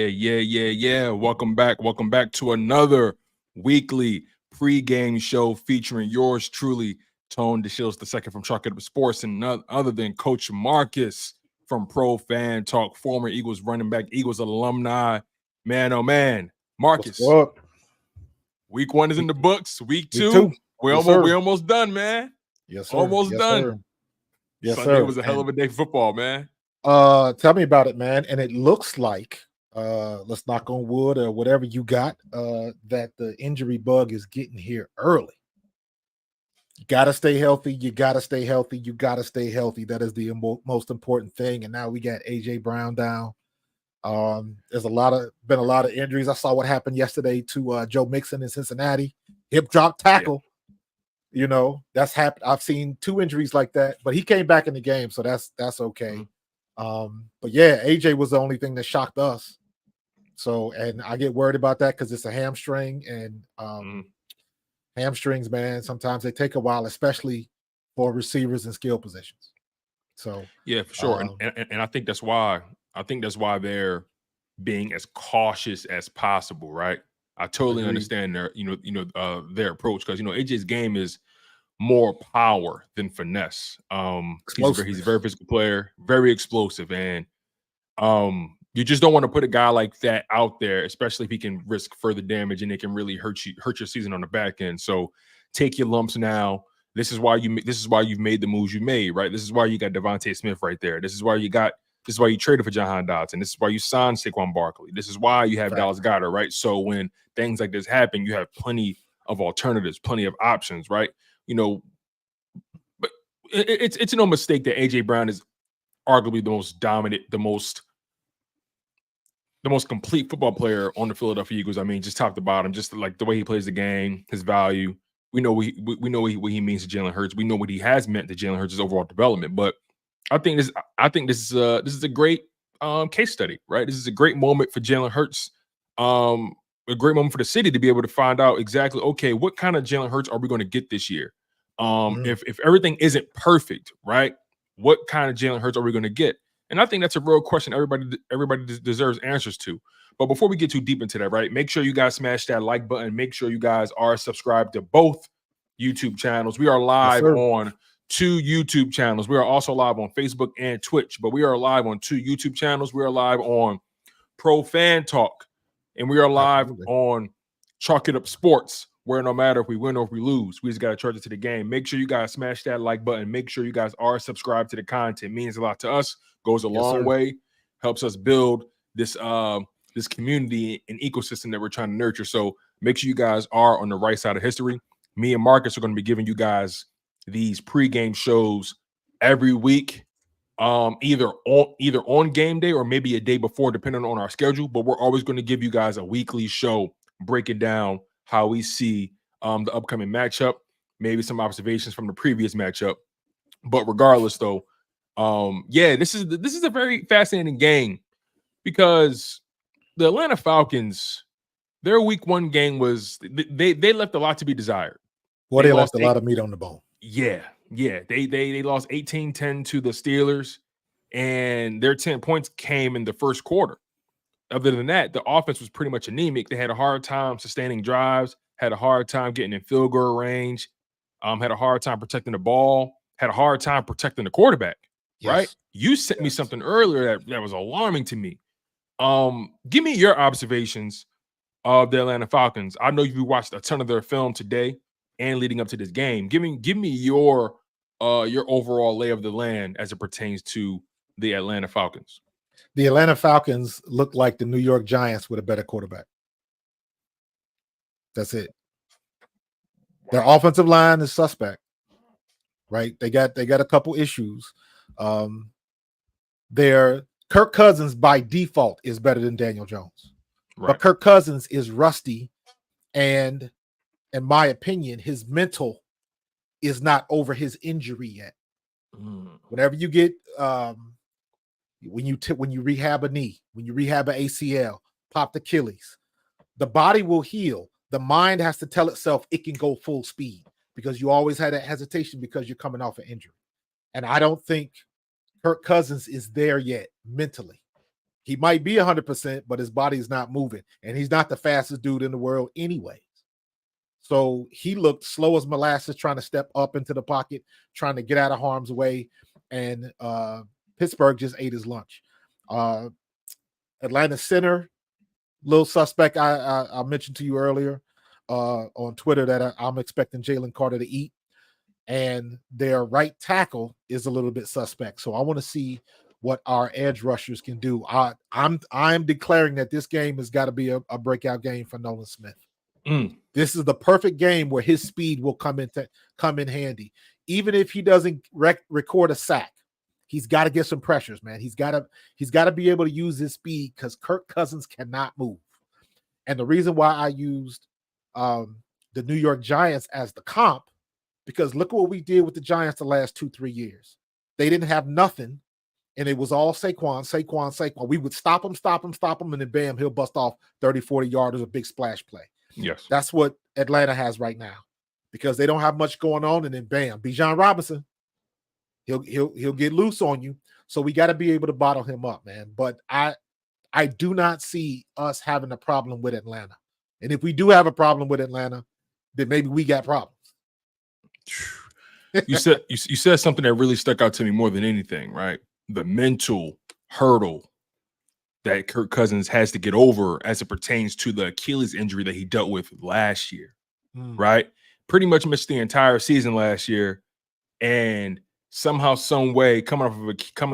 Yeah. Welcome back to another weekly pregame show featuring yours truly, Tone DeShields II from Chalk It Up Sports, and none other than Coach Marcus from Pro Fan Talk, former Eagles running back, Eagles alumni. Man, oh man, Marcus. What's up? Week 1 is in the books. Week Week 2, two. we're Yes, almost done, man. Yes, sir. Almost Yes, done. sir. Yes, Sunday sir. was a hell of a day for football, man. Tell me about it, man. And it looks like, let's knock on wood or whatever you got, that the injury bug is getting here early. You got to stay healthy. You got to stay healthy. You got to stay healthy. That is the most important thing. And now we got AJ Brown down. There's been a lot of injuries. I saw what happened yesterday to Joe Mixon in Cincinnati. Hip drop tackle. Yeah. You know, that's happened. I've seen 2 injuries like that, but he came back in the game, so that's okay. But yeah, AJ was the only thing that shocked us. So, and I get worried about that because it's a hamstring, and hamstrings, man, sometimes they take a while, especially for receivers in skill positions. So yeah, for sure. And I think that's why they're being as cautious as possible, right? I totally understand their their approach, because AJ's game is more power than finesse. He's a very physical player, very explosive, and you just don't want to put a guy like that out there, especially if he can risk further damage and it can really hurt your season on the back end. So take your lumps now. This is why you've made the moves you made, right? This is why you got Devontae Smith right there. This is why you traded for Jahan Dotson. This is why you signed Saquon Barkley. This is why you have Dallas Goedert, right? So when things like this happen, you have plenty of alternatives, plenty of options, right? But it's no mistake that AJ Brown is arguably the most dominant, the most complete football player on the Philadelphia Eagles. I mean, just top to bottom, just like the way he plays the game, his value. We know what he means to Jalen Hurts. We know what he has meant to Jalen Hurts' overall development. But I think this is a great case study, right? This is a great moment for Jalen Hurts. A great moment for the city to be able to find out exactly, okay, what kind of Jalen Hurts are we going to get this year? If everything isn't perfect, right? What kind of Jalen Hurts are we going to get? And I think that's a real question everybody deserves answers to. But before we get too deep into that, right, make sure you guys smash that like button. Make sure you guys are subscribed to both YouTube channels. We are live on 2 YouTube channels. We are also live on Facebook and Twitch, but we are live on 2 YouTube channels. We are live on Pro Fan Talk, and we are live on Chalk It Up Sports, where no matter if we win or if we lose, we just got to charge it to the game. Make sure you guys smash that like button. Make sure you guys are subscribed to the content. It means a lot to us. Goes a long way. Helps us build this this community and ecosystem that we're trying to nurture. So make sure you guys are on the right side of history. Me and Marcus are going to be giving you guys these pregame shows every week, either on game day or maybe a day before, depending on our schedule. But we're always going to give you guys a weekly show breaking down how we see the upcoming matchup, maybe some observations from the previous matchup. But regardless, though, this is a very fascinating game, because the Atlanta Falcons, their week 1 game was they left a lot to be desired. Well, they left a lot of meat on the bone. Yeah. They lost 18-10 to the Steelers, and their 10 points came in the first quarter. Other than that, the offense was pretty much anemic. They had a hard time sustaining drives, had a hard time getting in field goal range, had a hard time protecting the ball, had a hard time protecting the quarterback. Yes. Right? You sent me something earlier that was alarming to me. Give me your observations of the Atlanta Falcons. I know you watched a ton of their film today and leading up to this game. Give me your overall lay of the land as it pertains to the Atlanta Falcons. The Atlanta Falcons look like the New York Giants with a better quarterback. That's it. Their offensive line is suspect, right? They got a couple issues. Their Kirk Cousins by default is better than Daniel Jones, right. But Kirk Cousins is rusty, and in my opinion, his mental is not over his injury yet. Whenever you get when you rehab a knee, when you rehab an ACL, popped Achilles, the body will heal. The mind has to tell itself it can go full speed, because you always had that hesitation because you're coming off an injury. And I don't think Kirk Cousins is there yet mentally. He might be 100%, but his body is not moving, and he's not the fastest dude in the world anyways. So he looked slow as molasses, trying to step up into the pocket, trying to get out of harm's way, and Pittsburgh just ate his lunch. Atlanta center, little suspect. I mentioned to you earlier on Twitter that I'm expecting Jalen Carter to eat, and their right tackle is a little bit suspect. So I want to see what our edge rushers can do. I'm declaring that this game has got to be a breakout game for Nolan Smith. This is the perfect game where his speed will come in handy. Even if he doesn't record a sack, he's got to get some pressures, man. He's got to be able to use his speed because Kirk Cousins cannot move. And the reason why I used the New York Giants as the comp, because look what we did with the Giants the last 2-3 years. They didn't have nothing, and it was all Saquon. We would stop him, and then bam, he'll bust off 30, 40 yarders, a big splash play. Yes. That's what Atlanta has right now because they don't have much going on, and then bam, Bijan Robinson, he'll get loose on you. So we got to be able to bottle him up, man. But I do not see us having a problem with Atlanta. And if we do have a problem with Atlanta, then maybe we got problems. You said something that really stuck out to me more than anything, right? The mental hurdle that Kirk Cousins has to get over as it pertains to the Achilles injury that he dealt with last year, right? Pretty much missed the entire season last year, and somehow, some way, coming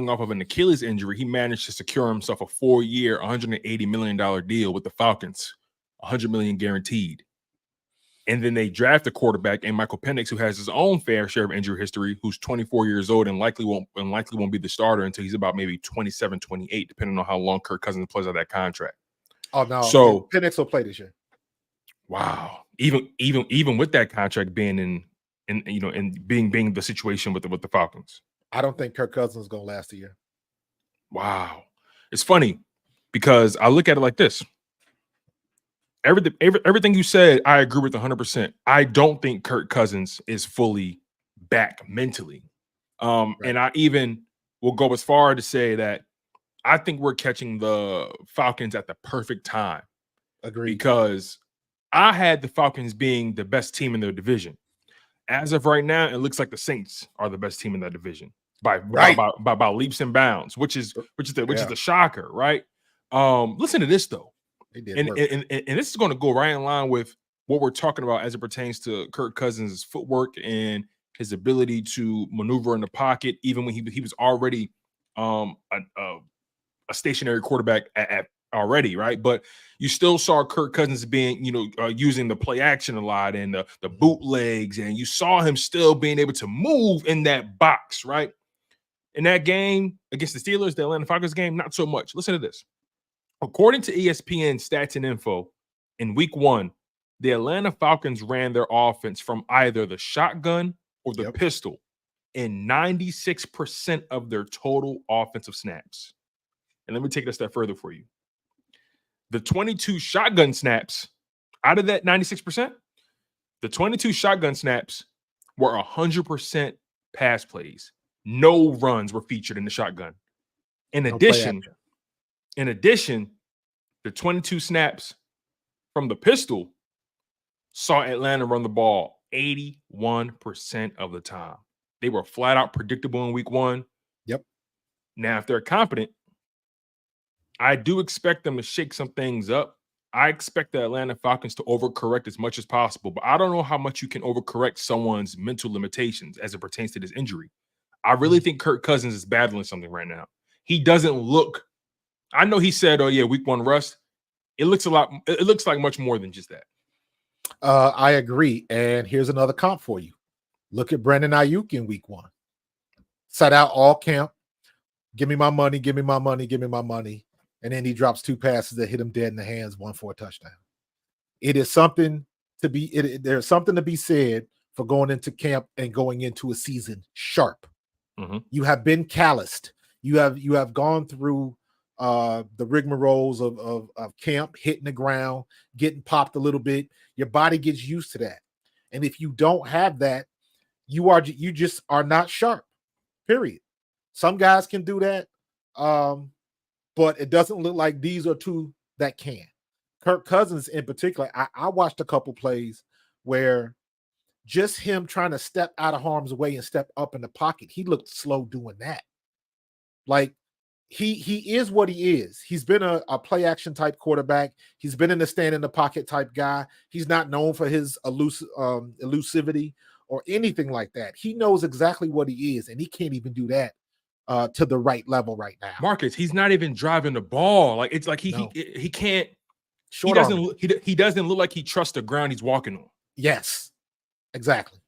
off of an Achilles injury, he managed to secure himself a 4-year, $180 million deal with the Falcons, $100 million guaranteed. And then they draft a quarterback in Michael Penix, who has his own fair share of injury history, who's 24 years old and likely won't be the starter until he's about maybe 27, 28, depending on how long Kirk Cousins plays out that contract. Oh no! So Penix will play this year. Wow, even with that contract being in being the situation with the Falcons, I don't think Kirk Cousins is going to last a year. Wow, it's funny because I look at it like this. Everything you said, I agree with 100%. I don't think Kirk Cousins is fully back mentally. Right. And I even will go as far to say that I think we're catching the Falcons at the perfect time. Agreed. Because I had the Falcons being the best team in their division. As of right now, it looks like the Saints are the best team in that division by leaps and bounds, which is the shocker, right? Listen to this though. And this is going to go right in line with what we're talking about as it pertains to Kirk Cousins' footwork and his ability to maneuver in the pocket, even when he was already a stationary quarterback already, right? But you still saw Kirk Cousins being, using the play action a lot and the bootlegs, and you saw him still being able to move in that box, right? In that game against the Steelers, the Atlanta Falcons game, not so much. Listen to this. According to ESPN Stats and Info, in week 1, the Atlanta Falcons ran their offense from either the shotgun or the pistol in 96% of their total offensive snaps. And let me take it a step further for you. The 22 shotgun snaps, out of that 96%, the 22 shotgun snaps were 100% pass plays. No runs were featured in the shotgun. In addition, the 22 snaps from the pistol saw Atlanta run the ball 81% of the time. They were flat out predictable in week 1. Yep. Now, if they're competent, I do expect them to shake some things up. I expect the Atlanta Falcons to overcorrect as much as possible, but I don't know how much you can overcorrect someone's mental limitations as it pertains to this injury. I really think Kirk Cousins is battling something right now. He doesn't look, I know he said, oh yeah, week 1 rust. It looks like much more than just that. I agree. And here's another comp for you. Look at Brandon Ayuk in week 1. Sat out all camp. Give me my money, give me my money, give me my money. And then he drops 2 passes that hit him dead in the hands, 1 for a touchdown. It is something to be, there's something to be said for going into camp and going into a season sharp. Mm-hmm. You have been calloused. You have gone through the rigmaroles of camp, hitting the ground, getting popped a little bit. Your body gets used to that. And if you don't have that, you just are not sharp, period. Some guys can do that. but it doesn't look like these are two that can. Kirk Cousins in particular, I watched a couple plays where just him trying to step out of harm's way and step up in the pocket, he looked slow doing that. Like he is what he is. He's been a play action type quarterback. He's been in the stand in the pocket type guy. He's not known for his elusivity or anything like that. He knows exactly what he is, and he can't even do that to the right level right now. Marcus, he's not even driving the ball. Like it's like he can't. He doesn't look like he trusts the ground he's walking on. Yes, exactly.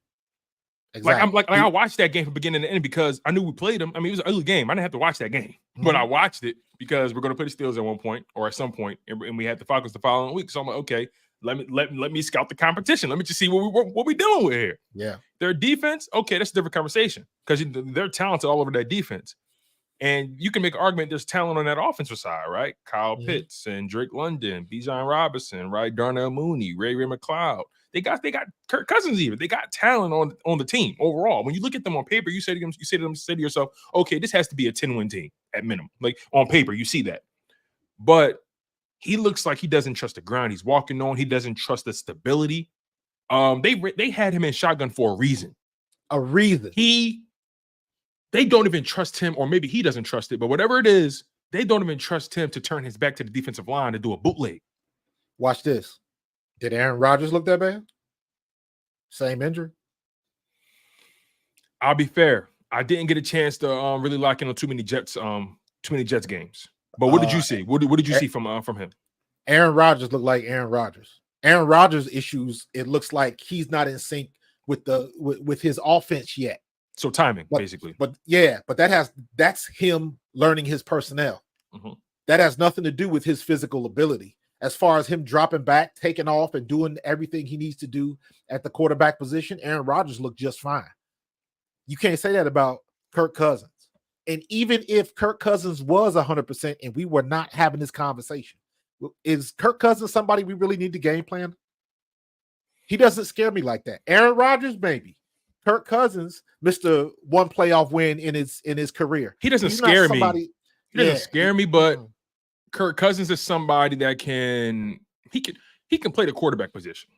Like I watched that game from beginning to end because I knew we played him. I mean, it was an early game. I didn't have to watch that game, but I watched it because we're going to play the Steelers at one point or at some point, and we had the Falcons the following week. So I'm like, okay, let me scout the competition. Let me just see what we dealing with here. Yeah, their defense, okay, that's a different conversation because they're talented all over that defense, and you can make an argument there's talent on that offensive side, right? Kyle Pitts and Drake London, Bijan Robinson, right? Darnell Mooney, Ray McLeod. They got Kirk Cousins even. They got talent on the team overall. When you look at them on paper, you say to yourself, okay, this has to be a 10-win team at minimum. Like on paper, you see that. But he looks like he doesn't trust the ground he's walking on. He doesn't trust the stability. They had him in shotgun for a reason. A reason. They don't even trust him, or maybe he doesn't trust it, but whatever it is, they don't even trust him to turn his back to the defensive line to do a bootleg. Watch this. Did Aaron Rodgers look that bad? Same injury? I'll be fair. I didn't get a chance to really lock in on too many Jets games. But what did you see? What did you see from him? Aaron Rodgers looked like Aaron Rodgers. Aaron Rodgers' issues, it looks like he's not in sync with his offense yet. So timing, basically. But that's him learning his personnel. That has nothing to do with his physical ability. As far as him dropping back, taking off, and doing everything he needs to do at the quarterback position, Aaron Rodgers looked just fine. You can't say that about Kirk Cousins. And even if Kirk Cousins was 100% and we were not having this conversation, is Kirk Cousins somebody we really need to game plan? He doesn't scare me like that. Aaron Rodgers, maybe. Kirk Cousins missed one playoff win in his career. He doesn't scare me. He doesn't scare me, but Kirk Cousins is somebody that can play the quarterback position.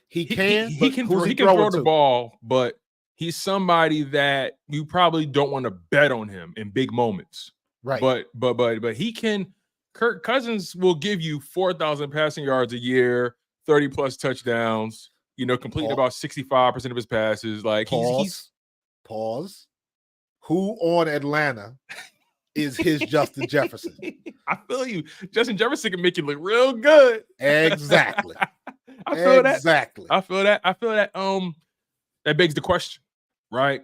He can throw the ball, but he's somebody that you probably don't want to bet on him in big moments. Right. But he can. Kirk Cousins will give you 4,000 passing yards a year, 30 plus touchdowns. Completing about 65% of his passes. Like Pause. Who on Atlanta is his Justin Jefferson? I feel you. Justin Jefferson can make you look real good. Exactly. I feel exactly. that. I feel that. That begs the question, right?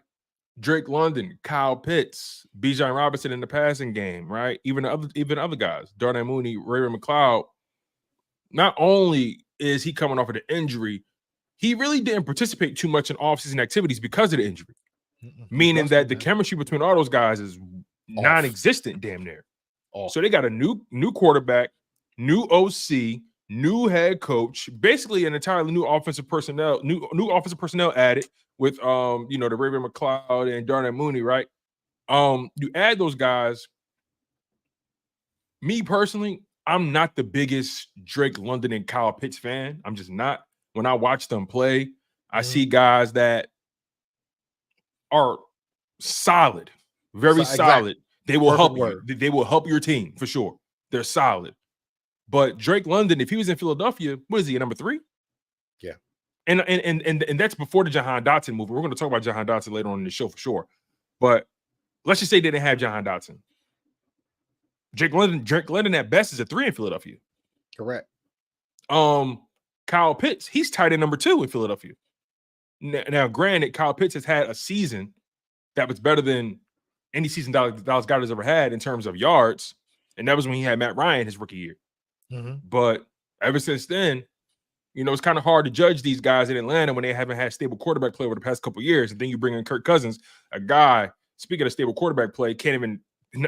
Drake London, Kyle Pitts, Bijan Robinson in the passing game, right? Even other guys, Darnell Mooney, Ray McLeod. Not only is he coming off of the injury, he really didn't participate too much in offseason activities because of the injury. Meaning that the chemistry between all those guys is non-existent, damn near. So they got a new quarterback, new OC, new head coach, basically an entirely new offensive personnel, new offensive personnel added with the Ray McLeod and Darnell Mooney, right? You add those guys. Me personally, I'm not the biggest Drake London and Kyle Pitts fan. I'm just not. When I watch them play, I see guys that are solid, very solid. They will help you. They will help your team for sure. They're solid. But Drake London, if he was in Philadelphia, what is he, number 3? Yeah. And that's before the Jahan Dotson movie. We're going to talk about Jahan Dotson later on in the show for sure. But let's just say they didn't have Jahan Dotson. Drake London at best is a 3 in Philadelphia. Correct. Kyle Pitts, he's tight end number 2 in Philadelphia. Now, granted, Kyle Pitts has had a season that was better than any season Dallas Goedert has ever had in terms of yards, and that was when he had Matt Ryan his rookie year. But ever since then, it's kind of hard to judge these guys in Atlanta when they haven't had stable quarterback play over the past couple of years. And then you bring in Kirk Cousins, a guy, speaking of stable quarterback play,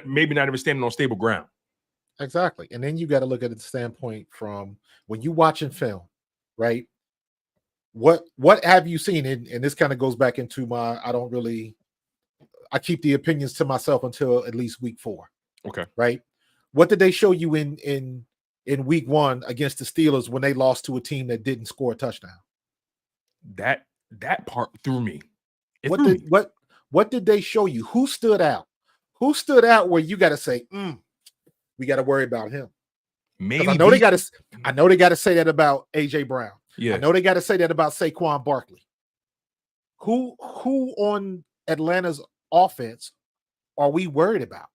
maybe not even standing on stable ground. Exactly. And then you got to look at the standpoint from when you watching film, right? What have you seen? And this kind of goes back into I keep the opinions to myself until at least week 4. Okay. Right. What did they show you in week 1 against the Steelers when they lost to a team that didn't score a touchdown? That part threw me. What did they show you? Who stood out? Who stood out where you got to say, we got to worry about him? Maybe I know they got to say that about AJ Brown. Yeah. I know they got to say that about Saquon Barkley. Who on Atlanta's offense are we worried about?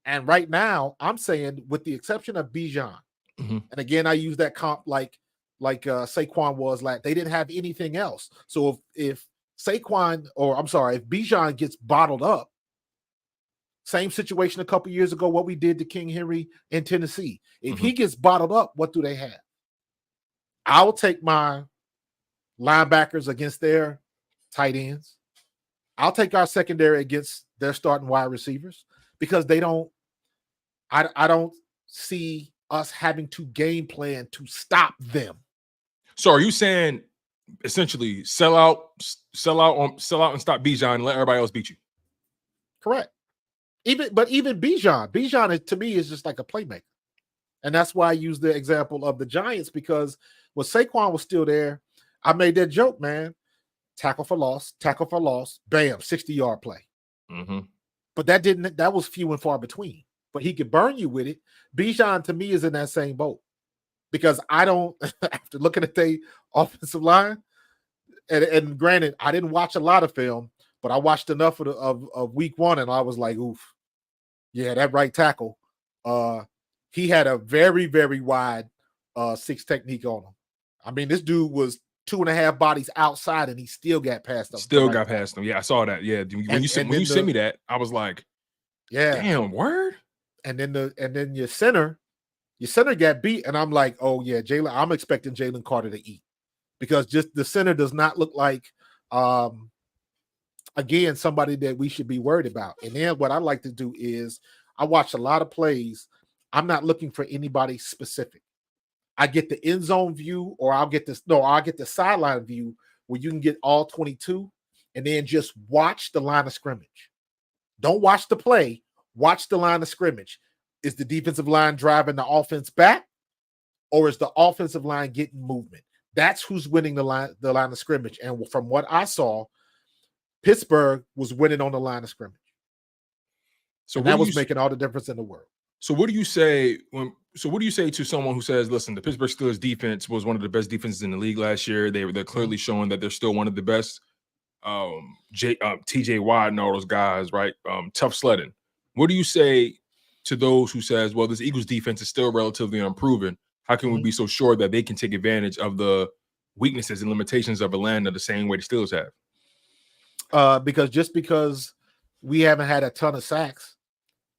And right now, I'm saying, with the exception of Bijan, and again, I use that comp like Saquon was like, they didn't have anything else. So if Bijan gets bottled up, same situation a couple years ago, what we did to King Henry in Tennessee. If he gets bottled up, what do they have? I'll take my linebackers against their tight ends. I'll take our secondary against their starting wide receivers, because I don't see us having to game plan to stop them. So are you saying essentially sell out and stop Bijan and let everybody else beat you? Correct. Even Bijan to me is just like a playmaker. And that's why I use the example of the Giants, because when Saquon was still there, I made that joke, man. Tackle for loss, bam, 60-yard play. But that was few and far between. But he could burn you with it. Bijan to me is in that same boat, because I don't, after looking at the offensive line, and granted, I didn't watch a lot of film, but I watched enough of week 1, and I was like, oof, yeah, that right tackle. He had a very, very wide 6 technique on him. I mean, this dude was 2.5 bodies outside, and he still got past them. Got past them. Yeah, I saw that. Yeah, when you sent me that, I was like, yeah, damn, word. And then your center got beat, and I'm like, oh yeah, I'm expecting Jalen Carter to eat, because just the center does not look like again somebody that we should be worried about. And then what I like to do is I watch a lot of plays. I'm not looking for anybody specific. I get the end zone view, or I'll get the sideline view where you can get all 22, and then just watch the line of scrimmage. Don't watch the play. Watch the line of scrimmage. Is the defensive line driving the offense back, or is the offensive line getting movement? That's who's winning the line of scrimmage. And from what I saw, Pittsburgh was winning on the line of scrimmage. So that was making all the difference in the world. So what do you say to someone who says, listen, the Pittsburgh Steelers defense was one of the best defenses in the league last year. They're clearly showing that they're still one of the best. TJ Watt and all those guys, right? Tough sledding. What do you say to those who says, well, this Eagles defense is still relatively unproven? How can we be so sure that they can take advantage of the weaknesses and limitations of Atlanta the same way the Steelers have? Because we haven't had a ton of sacks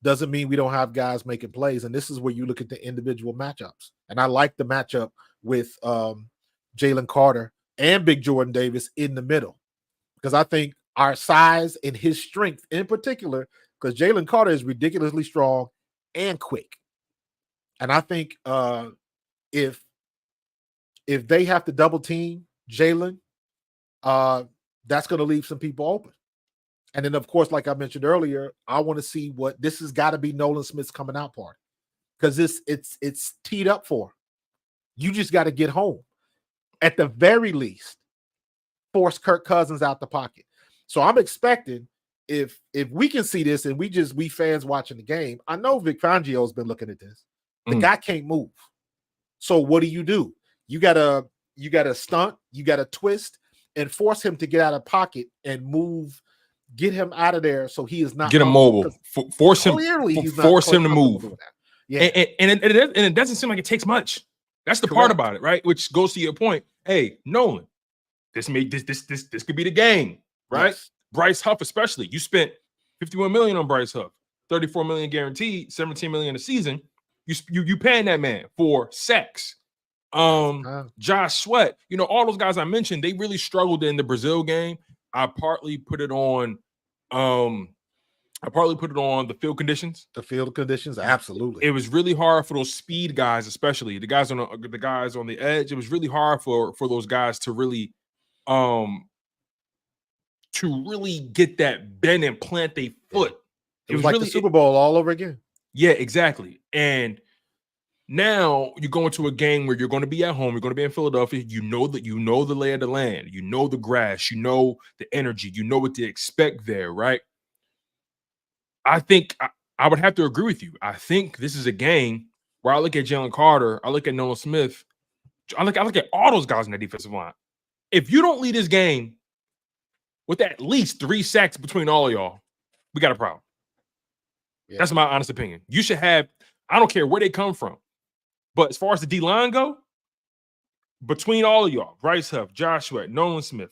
doesn't mean we don't have guys making plays. And this is where you look at the individual matchups. And I like the matchup with Jalen Carter and Big Jordan Davis in the middle, because I think our size and his strength in particular, because Jalen Carter is ridiculously strong and quick. And I think if they have to double team Jalen, that's going to leave some people open. And then, of course, like I mentioned earlier, I want to see what this has got to be Nolan Smith's coming out party, because it's teed up for him. You just got to get home. At the very least, force Kirk Cousins out the pocket. So I'm expecting, if we can see this, and we fans watching the game, I know Vic Fangio's been looking at this. The guy can't move. So what do? You gotta stunt, you gotta twist, and force him to get out of pocket and move. Get him out of there so he is not get him mobile. Force him to move. Yeah, and it doesn't seem like it takes much. That's the part about it, right? Which goes to your point. Hey, Nolan, this could be the game, right? Yes. Bryce Huff, especially. You spent $51 million on Bryce Huff, $34 million guaranteed, $17 million a season. You paying that man for sacks. Josh Sweat, all those guys I mentioned, they really struggled in the Brazil game. I partly put it on the field conditions. The field conditions, absolutely. It was really hard for those speed guys, especially the guys on the edge. It was really hard for those guys to really get that bend and plant their foot. It was like the Super Bowl all over again. Yeah, exactly. And now you go into a game where you're going to be at home. You're going to be in Philadelphia. You know the lay of the land. You know the grass. You know the energy. You know what to expect there, right? I think I would have to agree with you. I think this is a game where I look at Jalen Carter, I look at Nolan Smith, I look at all those guys in the defensive line. If you don't lead this game with at least 3 sacks between all of y'all, we got a problem. Yeah. That's my honest opinion. You should have, I don't care where they come from, but as far as the D-line go, between all of y'all, Bryce Huff, Josh Sweat, Nolan Smith,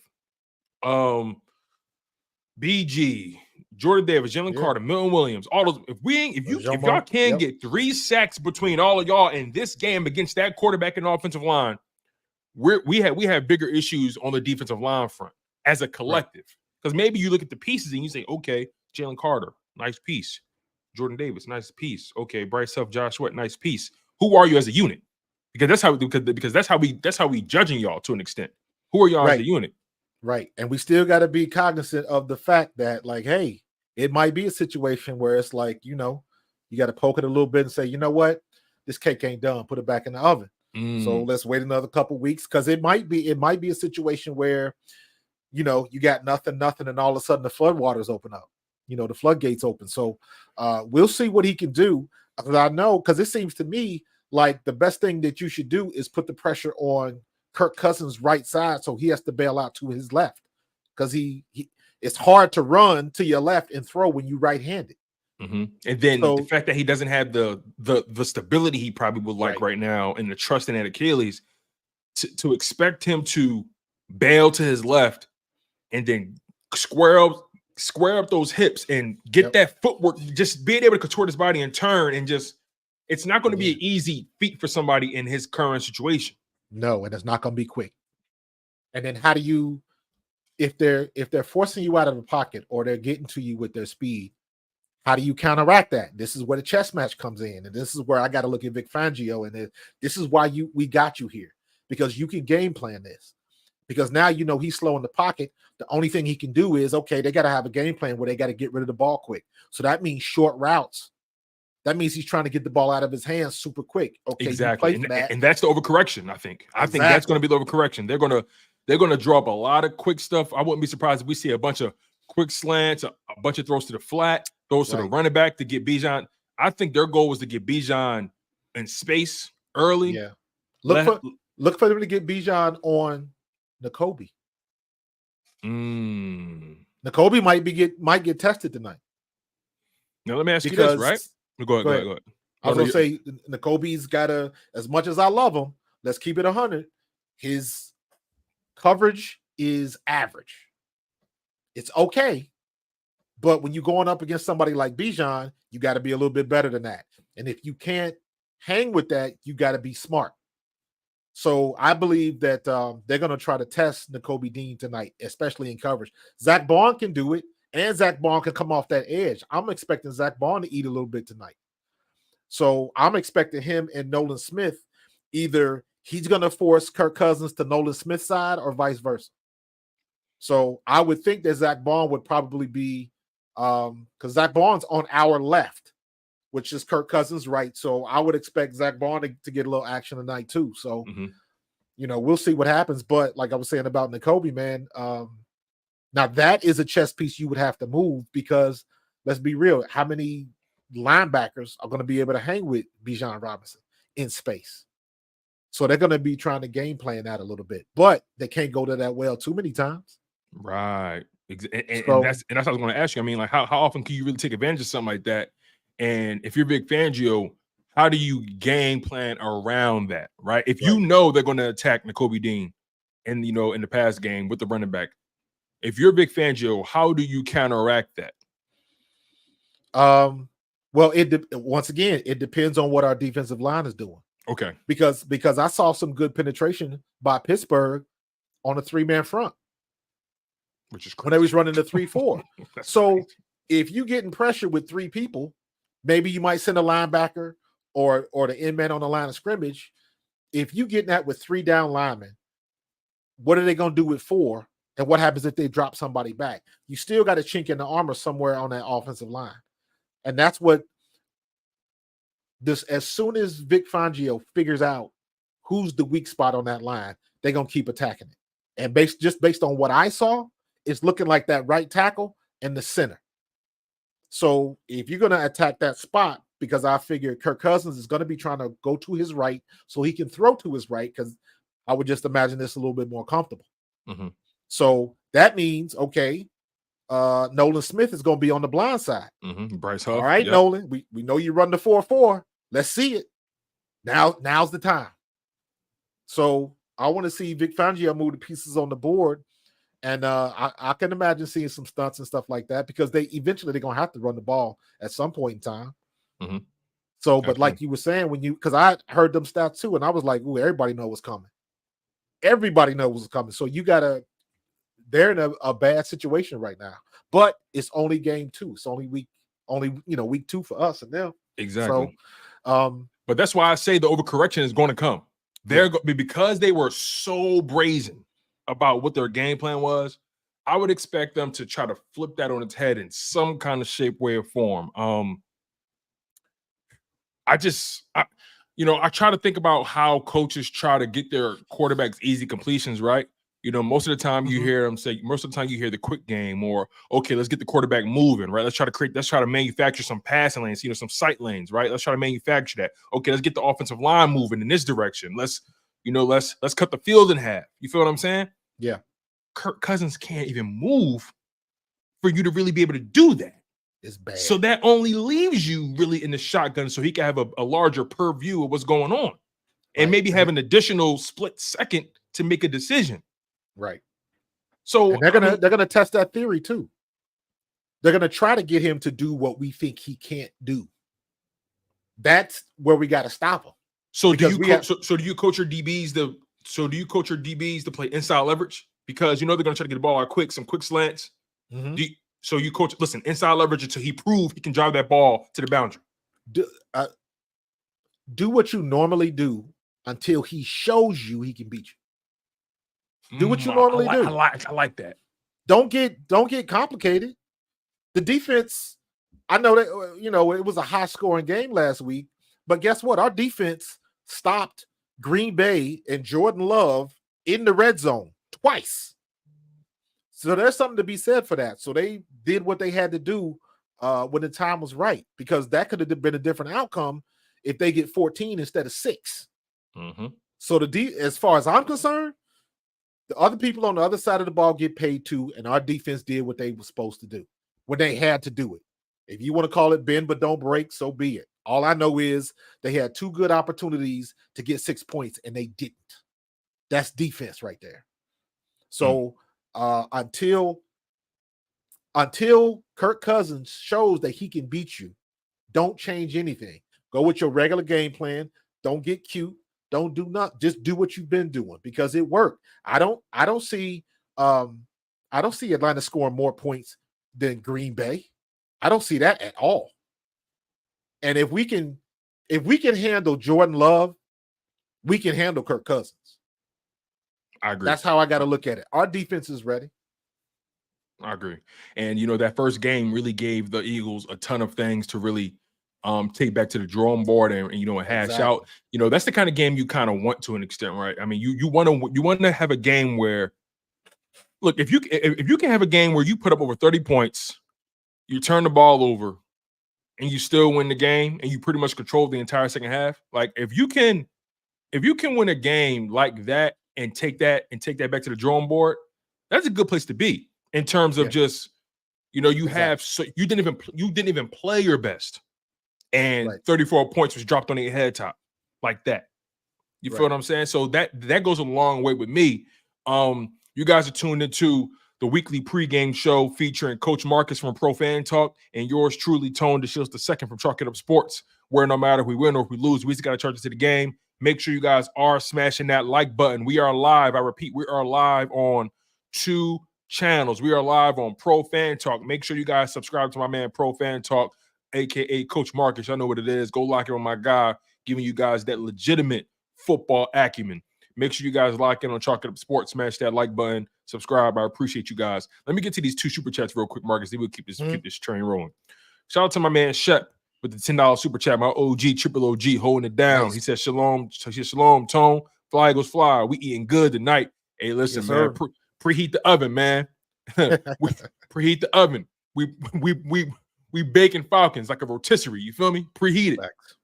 BG, Jordan Davis, Jalen Carter, Milton Williams, all those. If y'all can get 3 sacks between all of y'all in this game against that quarterback and offensive line, we have bigger issues on the defensive line front as a collective. Because maybe you look at the pieces and you say, okay, Jalen Carter, nice piece. Jordan Davis, nice piece. Okay, Bryce Huff, Josh Sweat, nice piece. Who are you as a unit? Because that's how we judging y'all to an extent. Who are y'all as a unit? Right. And we still got to be cognizant of the fact that, like, hey, it might be a situation where it's like, you got to poke it a little bit and say, you know what, this cake ain't done. Put it back in the oven. So let's wait another couple weeks, because it might be a situation where, you got nothing, and all of a sudden the floodwaters open up. The floodgates open. So we'll see what he can do. I know, because it seems to me like the best thing that you should do is put the pressure on Kirk Cousins' right side, so he has to bail out to his left, because it's hard to run to your left and throw when you right-handed. And then the fact that he doesn't have the stability he probably would like right now, and the trust in that Achilles, to expect him to bail to his left and then square up those hips and get that footwork, just being able to contort his body and turn, and just, it's not going to be an easy feat for somebody in his current situation. No, and it's not going to be quick. And then how do you, if they're forcing you out of the pocket or they're getting to you with their speed, how do you counteract that? This is where the chess match comes in, and this is where I got to look at Vic Fangio, and this is why we got you here, because you can game plan this. Because now he's slow in the pocket. The only thing he can do is, okay, they got to have a game plan where they got to get rid of the ball quick. So that means short routes. That means he's trying to get the ball out of his hands super quick. Okay, exactly, and that's the overcorrection. I think that's going to be the overcorrection. They're going to draw up a lot of quick stuff. I wouldn't be surprised if we see a bunch of quick slants, a bunch of throws to the flat, throws to the running back to get Bijan. I think their goal was to get Bijan in space early. Yeah, look for them to get Bijan on Nakobe. Nakobe might get tested tonight. Now let me ask you this, right? Go ahead. I was going to say, Nakobe's got to, as much as I love him, let's keep it 100. His coverage is average. It's okay. But when you're going up against somebody like Bijan, you got to be a little bit better than that. And if you can't hang with that, you got to be smart. So I believe that they're going to try to test Nakobe Dean tonight, especially in coverage. Zach Bond can do it, and Zach Bond can come off that edge. I'm expecting Zach Bond to eat a little bit tonight. So I'm expecting him and Nolan Smith, either he's going to force Kirk Cousins to Nolan Smith's side or vice versa. So I would think that Zach Bond would probably be, because Zach Bond's on our left, which is Kirk Cousins' right. So I would expect Zach Bond to get a little action tonight too. So, we'll see what happens. But like I was saying about Nakobe, man, now that is a chess piece you would have to move, because let's be real, how many linebackers are going to be able to hang with Bijan Robinson in space? So they're going to be trying to game plan that a little bit, but they can't go to that well too many times. Right. And that's what I was going to ask you. I mean, like, how often can you really take advantage of something like that? And if you're Vic Fangio, how do you game plan around that? Right. If you know they're going to attack Nakobe Dean and, in the past game with the running back, if you're Vic Fangio, how do you counteract that? Well, once again, it depends on what our defensive line is doing. Okay. Because I saw some good penetration by Pittsburgh on a 3-man front, which is crazy, when they was running the 3-4. So crazy. If you getting pressure with 3 people, maybe you might send a linebacker or the end man on the line of scrimmage. If you getting that with 3 down linemen, what are they going to do with 4? And what happens if they drop somebody back? You still got a chink in the armor somewhere on that offensive line. And that's what this as soon as Vic Fangio figures out who's the weak spot on that line, they're gonna keep attacking it. And based on what I saw, it's looking like that right tackle and the center. So if you're gonna attack that spot, because I figure Kirk Cousins is gonna be trying to go to his right so he can throw to his right, because I would just imagine this a little bit more comfortable. Mm-hmm. So that means Nolan Smith is gonna be on the blind side. Mm-hmm. Bryce Huff. All right, yep. Nolan, we know you run the 4-4. Let's see it. Now's the time. So I want to see Vic Fangio move the pieces on the board. And I can imagine seeing some stunts and stuff like that, because they're going to have to run the ball at some point in time. Mm-hmm. So, but like you were saying, because I heard them stats too, and I was like, ooh, everybody knows what's coming. Everybody knows what's coming. So they're in a bad situation right now. But it's only game 2. It's only week 2 for us and them. Exactly. So, but that's why I say the overcorrection is going to come. Because they were so brazen about what their game plan was, I would expect them to try to flip that on its head in some kind of shape, way, or form. I try to think about how coaches try to get their quarterbacks easy completions, right? Most of the time you hear them say, most of the time you hear the quick game, or, okay, let's get the quarterback moving, right? Let's try to manufacture some passing lanes, some sight lanes, right? Let's try to manufacture that. Okay, let's get the offensive line moving in this direction. Let's cut the field in half. You feel what I'm saying? Yeah. Kirk Cousins can't even move for you to really be able to do that. It's bad. So that only leaves you really in the shotgun, so he can have a larger purview of what's going on, and maybe have an additional split second to make a decision. Right. So they're gonna test that theory too. They're gonna try to get him to do what we think he can't do. That's where we got to stop him. So do you coach your DBs to play inside leverage, because they're gonna try to get the ball out quick, some quick slants. Mm-hmm. So you coach, listen, inside leverage until he proves he can drive that ball to the boundary. Do what you normally do until he shows you he can beat you. Do what you normally do. I like that. Don't get complicated. The defense, I know that it was a high scoring game last week, but guess what? Our defense stopped Green Bay and Jordan Love in the red zone twice. So there's something to be said for that. So they did what they had to do when the time was right, because that could have been a different outcome if they get 14 instead of 6. Mm-hmm. So as far as I'm concerned, the other people on the other side of the ball get paid too, and our defense did what they were supposed to do when they had to do it. If you want to call it bend but don't break, so be it. All I know is they had 2 good opportunities to get 6 points, and they didn't. That's defense right there. So until Kirk Cousins shows that he can beat you, don't change anything. Go with your regular game plan. Don't get cute. Don't do nothing. Just do what you've been doing, because it worked. I don't see Atlanta scoring more points than Green Bay. I don't see that at all. And if we can handle Jordan Love, we can handle Kirk Cousins. I agree. That's how I got to look at it. Our defense is ready. I agree. And that first game really gave the Eagles a ton of things to really take back to the drawing board and hash out. That's the kind of game you kind of want to an extent, right? I mean, you want to have a game where, look, if you can have a game where you put up over 30 points, you turn the ball over, and you still win the game, and you pretty much control the entire second half. Like if you can win a game like that and take that back to the drawing board, that's a good place to be in terms of just you didn't even play your best. And 34 points was dropped on your head top like that. You feel what I'm saying? So that goes a long way with me. You guys are tuned into the weekly pregame show featuring Coach Marcus from Pro Fan Talk and yours truly, Tone DeShields II from Chalk It Up Sports, where no matter if we win or if we lose, we just got to charge it to the game. Make sure you guys are smashing that like button. We are live. I repeat, we are live on 2 channels. We are live on Pro Fan Talk. Make sure you guys subscribe to my man Pro Fan Talk, a.k.a. Coach Marcus. I know what it is. Go lock in on my guy, giving you guys that legitimate football acumen. Make sure you guys lock in on Chalk It Up Sports. Smash that like button. Subscribe. I appreciate you guys. Let me get to these 2 super chats real quick, Marcus. Then we'll keep this train rolling. Shout out to my man Shep. with the $10 super chat. My OG, triple OG, holding it down. Nice. He said, Shalom, Tone. Fly Eagles fly. We eating good tonight. Hey, listen, Yes, man. sir. Preheat the oven, man. We preheat the oven. We baking Falcons like a rotisserie. You feel me? Preheat it. Facts.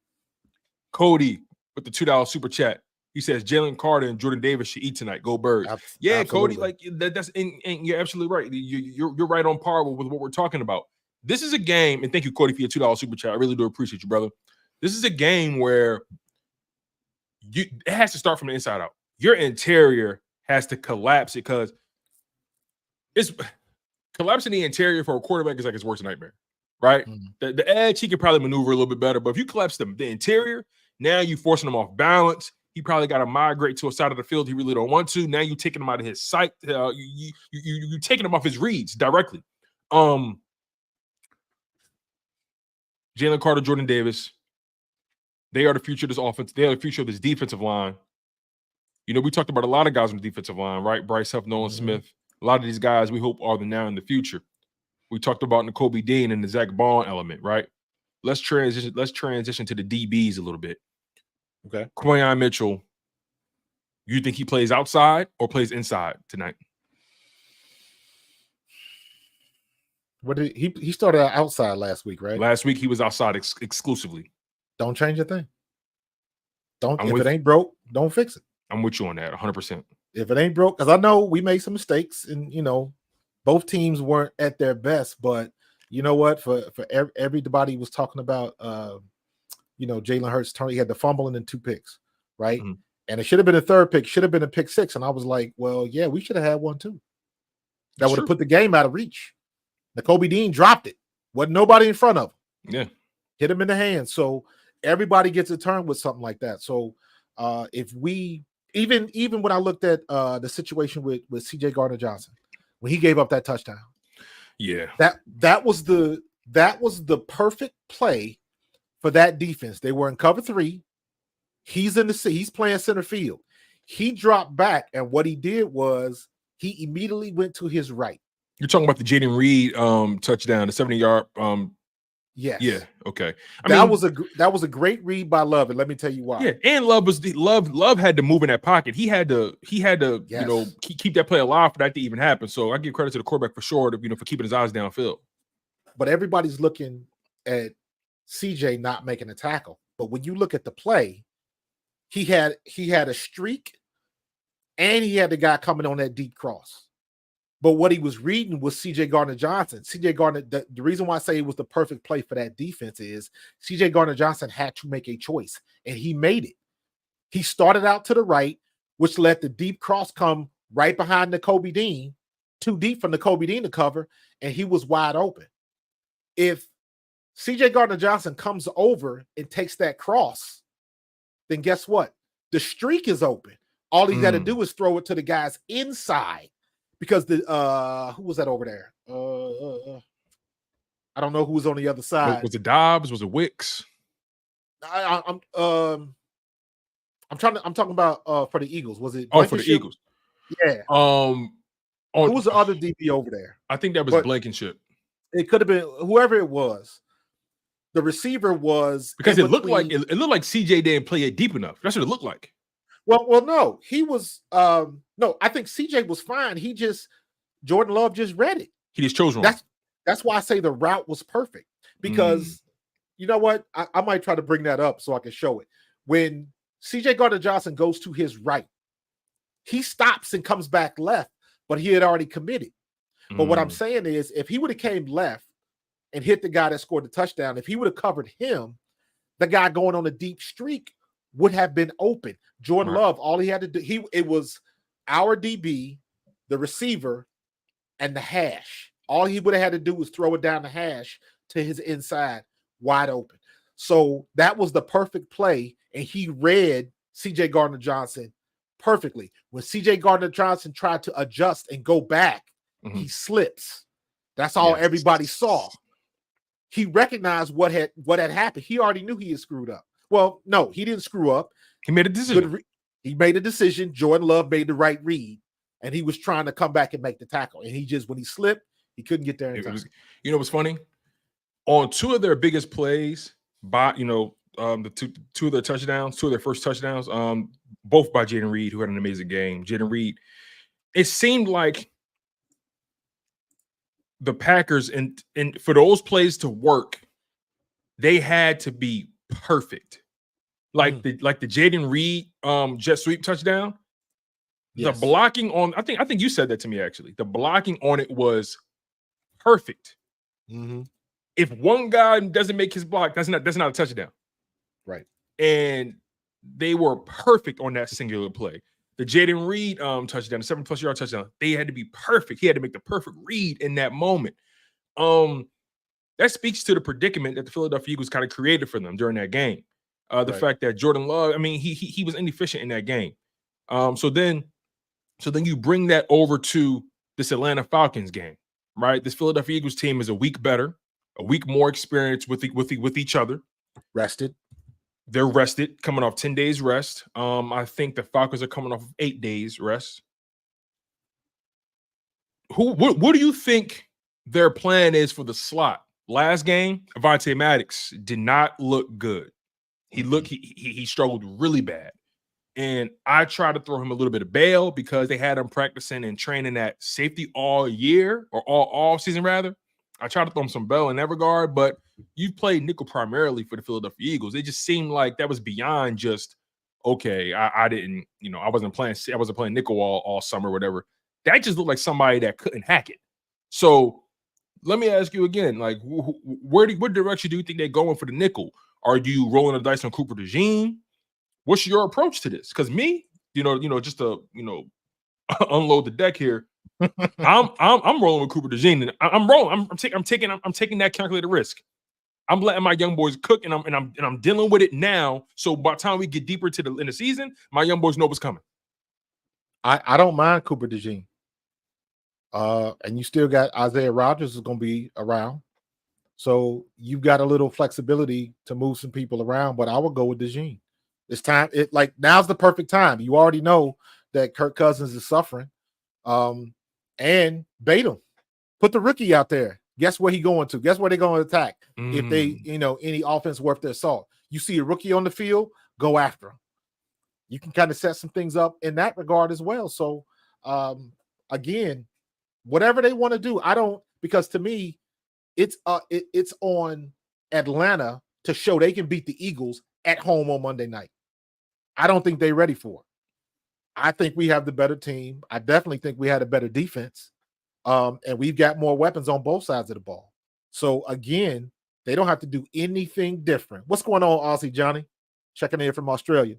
Cody with the $2 super chat. He says Jalen Carter and Jordan Davis should eat tonight. Go Birds. Yeah, Absolutely. Cody, like that's and you're absolutely right. You're right on par with what we're talking about. This is a game, and thank you, Cody, for your $2 super chat. I really do appreciate you, brother. This is a game where it has to start from the inside out. Your interior has to collapse because it's collapsing the interior for a quarterback is like his worst nightmare, right? Mm-hmm. The edge, he could probably maneuver a little bit better, but if you collapse the interior, now you're forcing him off balance. He probably got to migrate to a side of the field he really don't want to. Now you're taking him out of his sight. You're taking him off his reads directly. Jalen Carter, Jordan Davis, they are the future of this offense. They are the future of this defensive line. You know, we talked about a lot of guys on the defensive line, right? Bryce Huff, Nolan Smith. A lot of these guys we hope are the now in the future. We talked about N'Kobe Dean and the Zach Bond element, right? Let's transition to the DBs a little bit. Okay. Quayon Mitchell, you think he plays outside or plays inside tonight? What did he started out outside last week, right? Last week he was outside exclusively. Don't change a thing. If it ain't broke, don't fix it. I'm with you on that 100%. If it ain't broke, because I know we made some mistakes, and you know, both teams weren't at their best, but you know what? For everybody was talking about you know, Jalen Hurts he had the fumbling and 2 picks, right? Mm-hmm. And it should have been a third pick, should have been a pick 6. And I was like, well, yeah, we should have had one too. That would have put the game out of reach. N'Kobe Dean dropped it. Wasn't nobody in front of him. Yeah. Hit him in the hand. So everybody gets a turn with something like that. So if we even when I looked at the situation with CJ Gardner-Johnson, when he gave up that touchdown. Yeah. That was the perfect play for that defense. They were in cover 3. He's playing center field. He dropped back, and what he did was he immediately went to his right. You're talking about the Jaden Reed touchdown, the 70-yard. Yes. Yeah. Okay. That was a great read by Love, and let me tell you why. Yeah, and Love had to move in that pocket. He had to yes. You know, keep that play alive for that to even happen. So I give credit to the quarterback for sure, for keeping his eyes downfield. But everybody's looking at CJ not making a tackle. But when you look at the play, he had a streak, and he had the guy coming on that deep cross. But what he was reading was CJ Gardner-Johnson. CJ Gardner, the reason why I say it was the perfect play for that defense is CJ Gardner-Johnson had to make a choice, and he made it. He started out to the right, which let the deep cross come right behind N'Kobe Dean, too deep for N'Kobe Dean to cover, and he was wide open. If CJ Gardner-Johnson comes over and takes that cross, then guess what? The streak is open. All he got to do is throw it to the guys inside. Because the who was that over there? I don't know who was on the other side. Was it Dobbs? Was it Wicks? I'm talking about for the Eagles. Was it? Oh, for the Eagles. Yeah. Who was the other DB over there? I think that was Blankenship. It could have been whoever it was. The receiver was because it looked like CJ didn't play it deep enough. That's what it looked like. Well, no, he was. No, I think CJ was fine. Jordan Love just read it. He just chose wrong. That's why I say the route was perfect because you know what? I might try to bring that up so I can show it. When CJ Gardner-Johnson goes to his right, he stops and comes back left, but he had already committed. But what I'm saying is, if he would have came left and hit the guy that scored the touchdown, if he would have covered him, the guy going on a deep streak would have been open. Jordan Love, all he had to do, it was our DB, the receiver, and the hash. All he would have had to do was throw it down the hash to his inside, wide open. So that was the perfect play, and he read CJ Gardner-Johnson perfectly. When CJ Gardner-Johnson tried to adjust and go back, he slips. That's all everybody saw. He recognized what had happened. He already knew he had screwed up. Well, no, he didn't screw up. He made a decision. He made a decision. Jordan Love made the right read, and he was trying to come back and make the tackle. And when he slipped, he couldn't get there in time. You know what's funny? On 2 of their biggest plays, by the two of their touchdowns, two of their first touchdowns, both by Jaden Reed, who had an amazing game. Jaden Reed, it seemed like the Packers and for those plays to work, they had to be perfect. Like the Jaden Reed jet sweep touchdown. Yes. The blocking on, I think you said that to me actually. The blocking on it was perfect. Mm-hmm. If one guy doesn't make his block, that's not a touchdown. Right. And they were perfect on that singular play. The Jaden Reed touchdown, the 7+ yard touchdown, they had to be perfect. He had to make the perfect read in that moment. That speaks to the predicament that the Philadelphia Eagles kind of created for them during that game. The fact that Jordan Love, I mean, he was inefficient in that game. So then you bring that over to this Atlanta Falcons game, right? This Philadelphia Eagles team is a week better, a week more experienced with each other. Rested. They're rested, coming off 10 days rest. I think the Falcons are coming off 8 days rest. What do you think their plan is for the slot? Last game, Avonte Maddox did not look good. He struggled really bad. And I tried to throw him a little bit of bail because they had him practicing and training at safety all year, or all season rather. I tried to throw him some bail in that regard, but you played nickel primarily for the Philadelphia Eagles. It just seemed like that was beyond just, okay, I didn't, I wasn't playing nickel all summer or whatever. That just looked like somebody that couldn't hack it. So let me ask you again, like, what direction do you think they're going for the nickel? Are you rolling the dice on Cooper DeJean? What's your approach to this? Because me, just to unload the deck here, I'm rolling with Cooper DeJean, and I'm rolling. I'm taking that calculated risk. I'm letting my young boys cook, and I'm dealing with it now. So by the time we get deeper in the season, my young boys know what's coming. I don't mind Cooper DeJean. And you still got Isaiah Rodgers is going to be around. So you've got a little flexibility to move some people around, but I would go with DeJean. It's time. Now's the perfect time. You already know that Kirk Cousins is suffering. And bait him. Put the rookie out there. Guess where he going to? Guess where they're going to attack? If they, any offense worth their salt. You see a rookie on the field, go after him. You can kind of set some things up in that regard as well. So again, whatever they want to do, because to me, it's on Atlanta to show they can beat the Eagles at home on Monday night. I don't think they're ready for it. I think we have the better team. I definitely think we had a better defense. And we've got more weapons on both sides of the ball. So again, they don't have to do anything different. What's going on, Aussie Johnny? Checking in from Australia.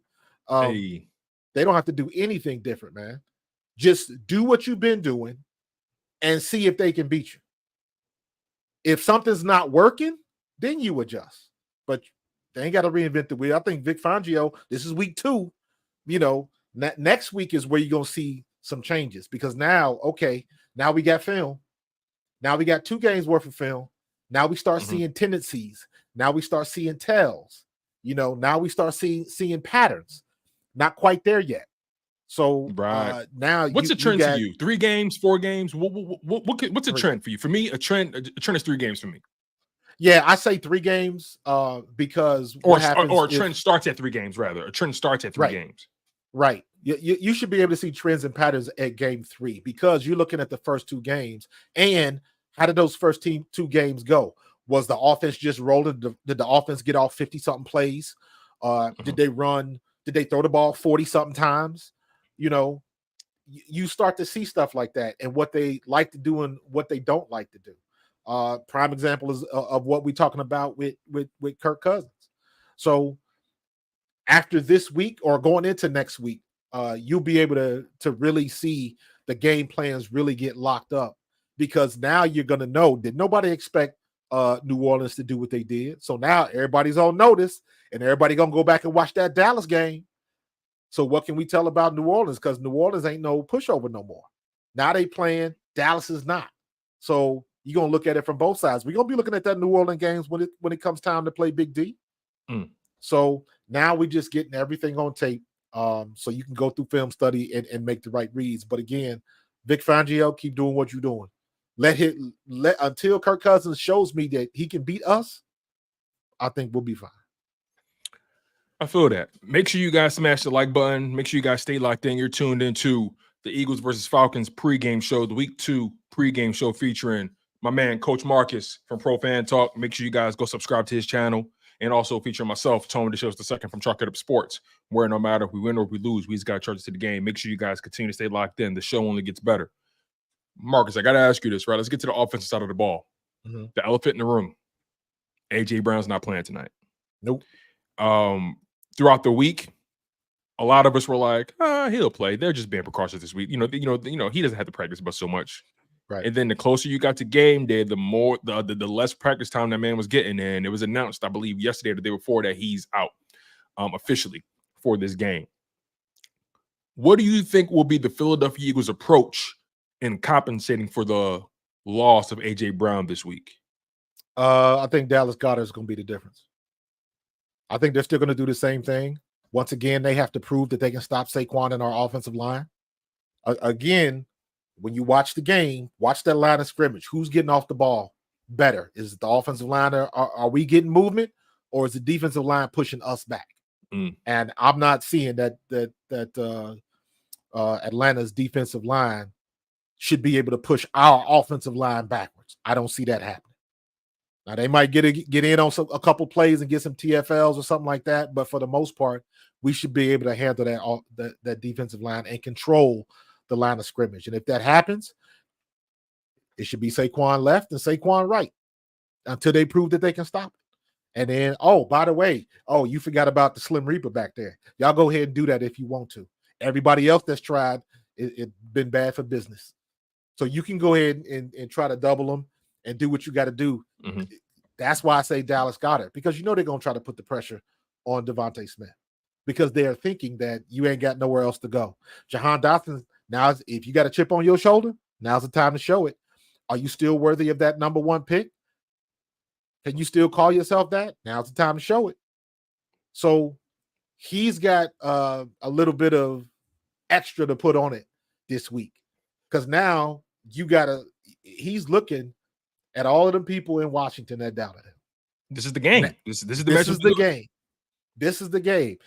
Hey. They don't have to do anything different, man. Just do what you've been doing and see if they can beat you. If something's not working, then you adjust. But they ain't got to reinvent the wheel. I think Vic Fangio, this is week 2. Next week is where you're going to see some changes, because now we got film. Now we got 2 games worth of film. Now we start seeing tendencies. Now we start seeing tells. Now we start seeing patterns. Not quite there yet. So now what's a trend for you? 3 games, 4 games? What's a trend for you? For me, a trend is 3 games for me. Yeah, I say 3 games because a trend starts at 3 games, rather. A trend starts at 3 games. Right. You should be able to see trends and patterns at game 3, because you're looking at the first 2 games. And how did those first 2 games go? Was the offense just rolling? Did the offense get off 50-something plays? Did they run? Did they throw the ball 40-something times? You start to see stuff like that, and what they like to do and what they don't like to do. Prime example is of what we're talking about with Kirk Cousins. So after this week or going into next week, you'll be able to really see the game plans really get locked up, because now you're going to know, did nobody expect New Orleans to do what they did? So now everybody's on notice, and everybody going to go back and watch that Dallas game. So what can we tell about New Orleans? Because New Orleans ain't no pushover no more. Now they playing, Dallas is not. So you're going to look at it from both sides. We're going to be looking at that New Orleans games when it comes time to play Big D. So now we're just getting everything on tape, so you can go through film study and make the right reads. But again, Vic Fangio, keep doing what you're doing. Until Kirk Cousins shows me that he can beat us, I think we'll be fine. I feel that. Make sure you guys smash the like button. Make sure you guys stay locked in. You're tuned into the Eagles versus Falcons pregame show, the week 2 pregame show featuring my man, Coach Marcus from Pro Fan Talk. Make sure you guys go subscribe to his channel, and also featuring myself, Tony DeShills II from Chalk It Up Sports, where no matter if we win or if we lose, we just got to charge it to the game. Make sure you guys continue to stay locked in. The show only gets better. Marcus, I got to ask you this, right? Let's get to the offensive side of the ball. Mm-hmm. The elephant in the room. A.J. Brown's not playing tonight. Nope. Throughout the week, a lot of us were like, he'll play. They're just being precautious this week. You know, he doesn't have to practice but so much. Right. And then the closer you got to game day, the more the less practice time that man was getting. And it was announced, I believe, yesterday or the day before that he's out officially for this game. What do you think will be the Philadelphia Eagles' approach in compensating for the loss of A.J. Brown this week? I think Dallas Goedert is going to be the difference. I think they're still going to do the same thing. Once again, they have to prove that they can stop Saquon in our offensive line. Again, when you watch the game, watch that line of scrimmage. Who's getting off the ball better? Is it the offensive line? Are we getting movement, or is the defensive line pushing us back? And I'm not seeing that Atlanta's defensive line should be able to push our offensive line backwards. I don't see that happening. Now, they might get in on a couple plays and get some TFLs or something like that, but for the most part, we should be able to handle that defensive line and control the line of scrimmage. And if that happens, it should be Saquon left and Saquon right until they prove that they can stop it. And then, by the way, you forgot about the Slim Reaper back there. Y'all go ahead and do that if you want to. Everybody else that's tried, it's been bad for business. So you can go ahead and try to double them and do what you got to do. Mm-hmm. That's why I say Dallas Goedert, because they're going to try to put the pressure on Devontae Smith because they're thinking that you ain't got nowhere else to go. Jahan Dotson, now if you got a chip on your shoulder, now's the time to show it. Are you still worthy of that number 1 pick? Can you still call yourself that? Now's the time to show it. So he's got a little bit of extra to put on it this week because now he's looking at all of the people in Washington that doubted him. This is the game. This is the game. This is the game.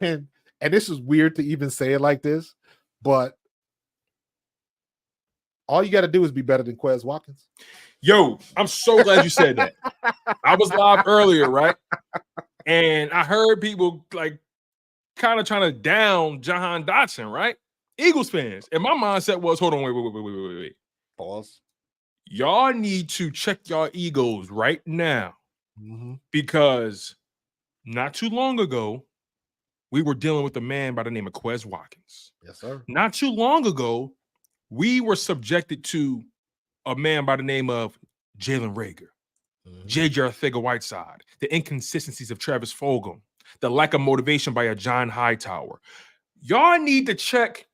And this is weird to even say it like this, but all you got to do is be better than Quez Watkins. Yo, I'm so glad you said that. I was live earlier, right? And I heard people like kind of trying to down Jahan Dotson, right? Eagles fans. And my mindset was, hold on, wait. Pause. Y'all need to check your egos right now because not too long ago, we were dealing with a man by the name of Quez Watkins. Yes, sir. Not too long ago, we were subjected to a man by the name of Jalen Reagor, J.J. Arcega-Whiteside, the inconsistencies of Travis Fulgham, the lack of motivation by a John Hightower. Y'all need to check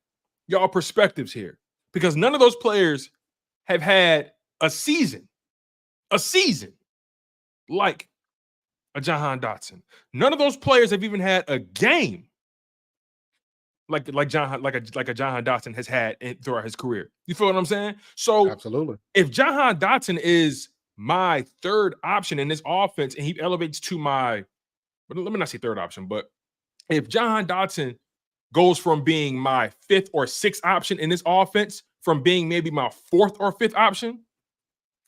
y'all perspectives here because none of those players have had a season like a Jahan Dotson. None of those players have even had a game like a Jahan Dotson has had throughout his career. You feel what I'm saying? So absolutely. If Jahan Dotson is my third option in this offense and he elevates to my, let me not say third option, but if Jahan Dotson goes from being my 5th or 6th option in this offense from being maybe my 4th or 5th option,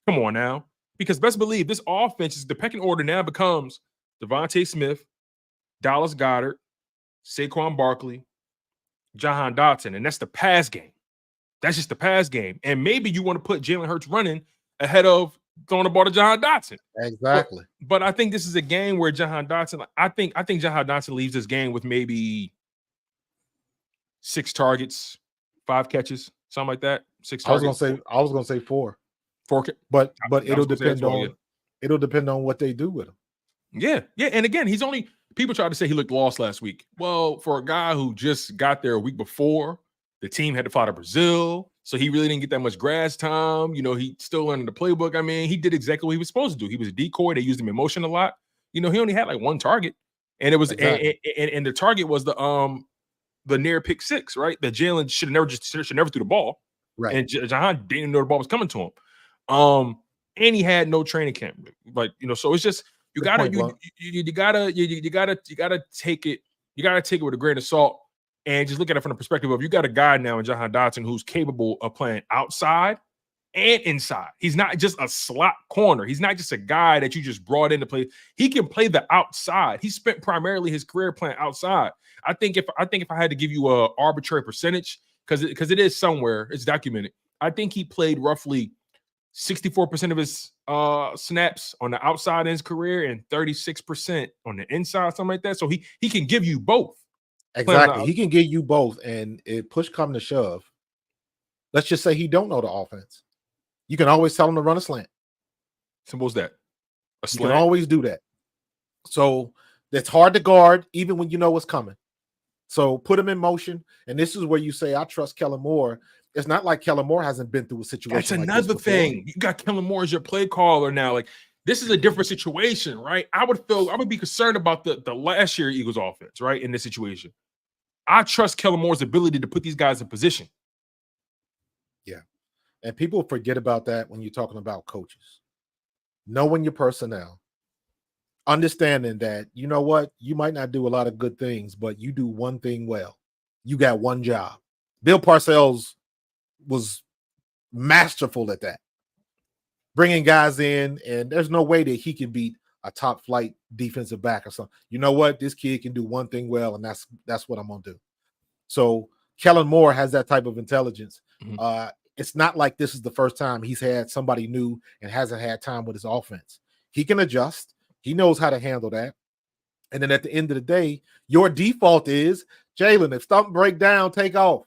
come on now. Because best believe this offense is the pecking order now becomes Devontae Smith, Dallas Goedert, Saquon Barkley, Jahan Dotson, and that's the pass game. That's just the pass game. And maybe you want to put Jalen Hurts running ahead of throwing the ball to Jahan Dotson. Exactly. But I think this is a game where Jahan Dotson, I think Jahan Dotson leaves this game with maybe 6 targets, 5 catches, something like that. 6 targets. I was gonna say 4. 4, but it'll depend on what they do with him. Yeah. And again, people tried to say he looked lost last week. Well, for a guy who just got there a week before, the team had to fly to Brazil, so he really didn't get that much grass time. He still learning the playbook. I mean, he did exactly what he was supposed to do. He was a decoy. They used him in motion a lot. He only had like 1 target, and it was exactly. and the target was the near pick 6, right? That Jalen should never threw the ball, right? And Jahan didn't know the ball was coming to him. And he had no training camp, so it's just You Good gotta point, Blunt. you gotta take it. You gotta take it with a grain of salt and just look at it from the perspective of you got a guy now in Jahan Dotson who's capable of playing outside and inside. He's not just a slot corner. He's not just a guy that you just brought in to play. He can play the outside. He spent primarily his career playing outside. I think if I had to give you a arbitrary percentage, because it is somewhere, it's documented. I think he played roughly 64% of his snaps on the outside in his career and 36% on the inside, something like that. So he can give you both. Exactly. He can give you both. And if push come to shove, let's just say he don't know the offense. You can always tell him to run a slant. Simple as that. A slant. You can always do that. So it's hard to guard even when you know what's coming. So put him in motion. And this is where you say, I trust Kellen Moore. It's not like Kellen Moore hasn't been through a situation. That's another thing. You got Kellen Moore as your play caller now. Like, this is a different situation, right? I would be concerned about the last year Eagles offense, right? In this situation. I trust Kellen Moore's ability to put these guys in position. Yeah. And people forget about that when you're talking about coaches. Knowing your personnel. Understanding that, you know what, you might not do a lot of good things, but you do one thing well. You got one job. Bill Parcells was masterful at that. Bringing guys in, and there's no way that he can beat a top flight defensive back or something. You know what, this kid can do one thing well, and that's what I'm going to do. So Kellen Moore has that type of intelligence. Mm-hmm. It's not like this is the first time he's had somebody new and hasn't had time with his offense. He can adjust. He knows how to handle that. And then at the end of the day, your default is, Jalen, if something break down, take off.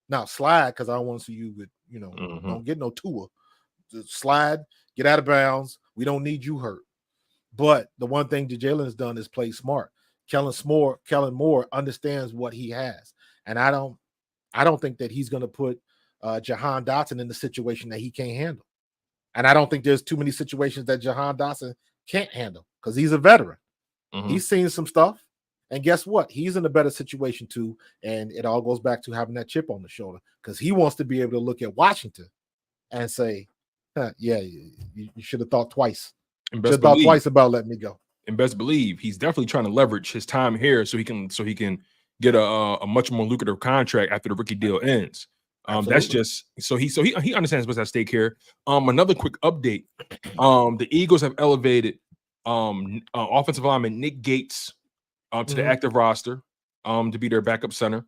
Now slide, because I don't want to see you with, don't get no tour. Just slide, get out of bounds. We don't need you hurt. But the one thing that Jalen has done is play smart. Kellen Moore understands what he has. And I don't think that he's going to put Jahan Dotson in the situation that he can't handle. And I don't think there's too many situations that Jahan Dotson can't handle because he's a veteran. Mm-hmm. He's seen some stuff. And guess what? He's in a better situation too. And it all goes back to having that chip on the shoulder because he wants to be able to look at Washington and say, yeah, you should have thought twice. Should have thought twice about letting me go. And best believe he's definitely trying to leverage his time here so he can get a much more lucrative contract after the rookie deal ends. That's just so he understands what's at stake here. Another quick update. The Eagles have elevated offensive lineman Nick Gates to the active roster to be their backup center.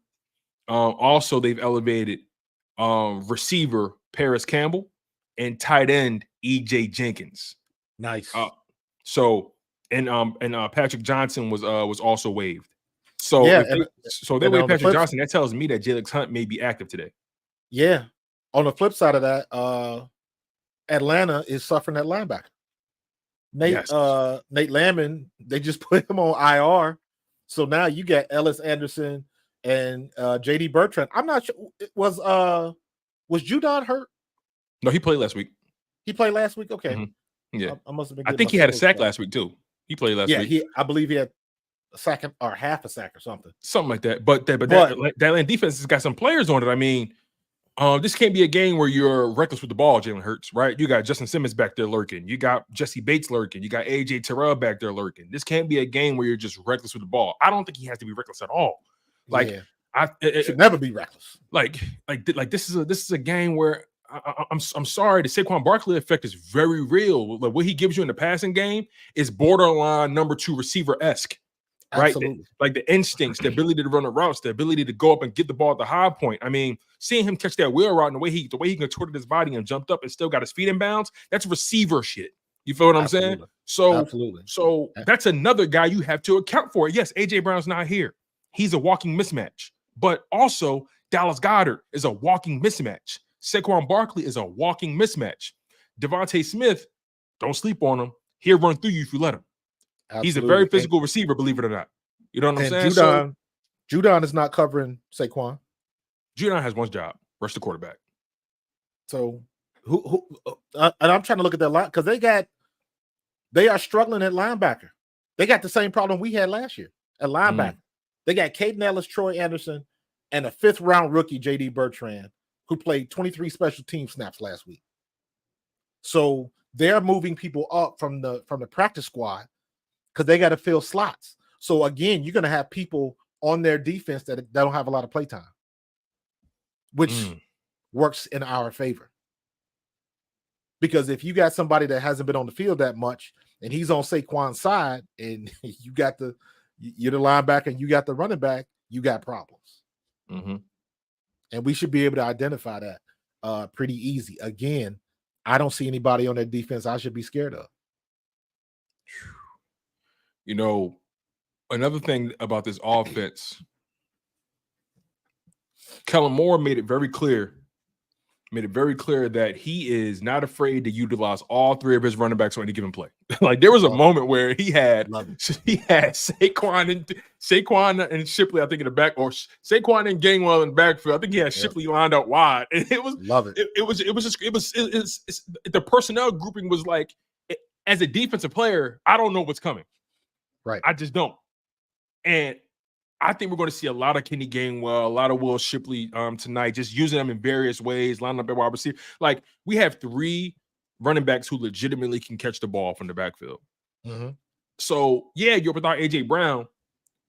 Also, they've elevated receiver Paris Campbell and tight end EJ Jenkins. Nice. So Patrick Johnson was also waived. So yeah, they waived Patrick Johnson. That tells me that Jalen Hunt may be active today. Yeah. On the flip side of that, Atlanta is suffering at linebacker. Nate Landman, they just put him on IR. So now you got Ellis Anderson and JD Bertrand. I'm not sure. Was Judon hurt? No, he played last week. He played last week? Okay. Mm-hmm. Yeah. I must have been. I think he had a sack last week too. He played last week. Yeah, I believe he had a sack or half a sack or something. Something like that. But that Atlanta defense has got some players on it. I mean, this can't be a game where you're reckless with the ball, Jalen Hurts, right? You got Justin Simmons back there lurking. You got Jesse Bates lurking. You got AJ Terrell back there lurking. This can't be a game where you're just reckless with the ball. I don't think he has to be reckless at all. Like, it should never be reckless. Like this is a game where I'm sorry, the Saquon Barkley effect is very real. Like what he gives you in the passing game is borderline number 2 receiver-esque. Right, like the instincts, the ability to run the routes, the ability to go up and get the ball at the high point. I mean, seeing him catch that wheel route and the way he contorted his body and jumped up and still got his feet in bounds, that's receiver shit. You feel what I'm saying? So that's another guy you have to account for. Yes, AJ Brown's not here. He's a walking mismatch. But also, Dallas Goedert is a walking mismatch. Saquon Barkley is a walking mismatch. Devontae Smith, don't sleep on him. He'll run through you if you let him. Absolutely. He's a very physical receiver, believe it or not. You know what I'm saying? Judon is not covering Saquon. Judon has one job: rush the quarterback. So who and I'm trying to look at that line because they are struggling at linebacker. They got the same problem we had last year at linebacker. They got Caden Ellis, Troy Anderson, and a 5th-round rookie, JD Bertrand, who played 23 special team snaps last week. So they're moving people up from the practice squad because they got to fill slots. So again, you're going to have people on their defense that don't have a lot of play time, which works in our favor. Because if you got somebody that hasn't been on the field that much and he's on Saquon's side and you're the linebacker and you got the running back, you got problems. Mm-hmm. And we should be able to identify that pretty easy. Again, I don't see anybody on that defense I should be scared of. You know, another thing about this offense, Kellen Moore made it very clear that he is not afraid to utilize all three of his running backs on any given play. Like there was a moment where he had Saquon and Shipley, I think, in the back, or Saquon and Gainwell in the backfield. I think he had Shipley lined up wide, and it was the personnel grouping was like, as a defensive player, I don't know what's coming. Right, I just don't, and I think we're going to see a lot of Kenny Gainwell, a lot of Will Shipley tonight, just using them in various ways, lining up at wide receiver. Like we have three running backs who legitimately can catch the ball from the backfield. Mm-hmm. So yeah, you're without AJ Brown,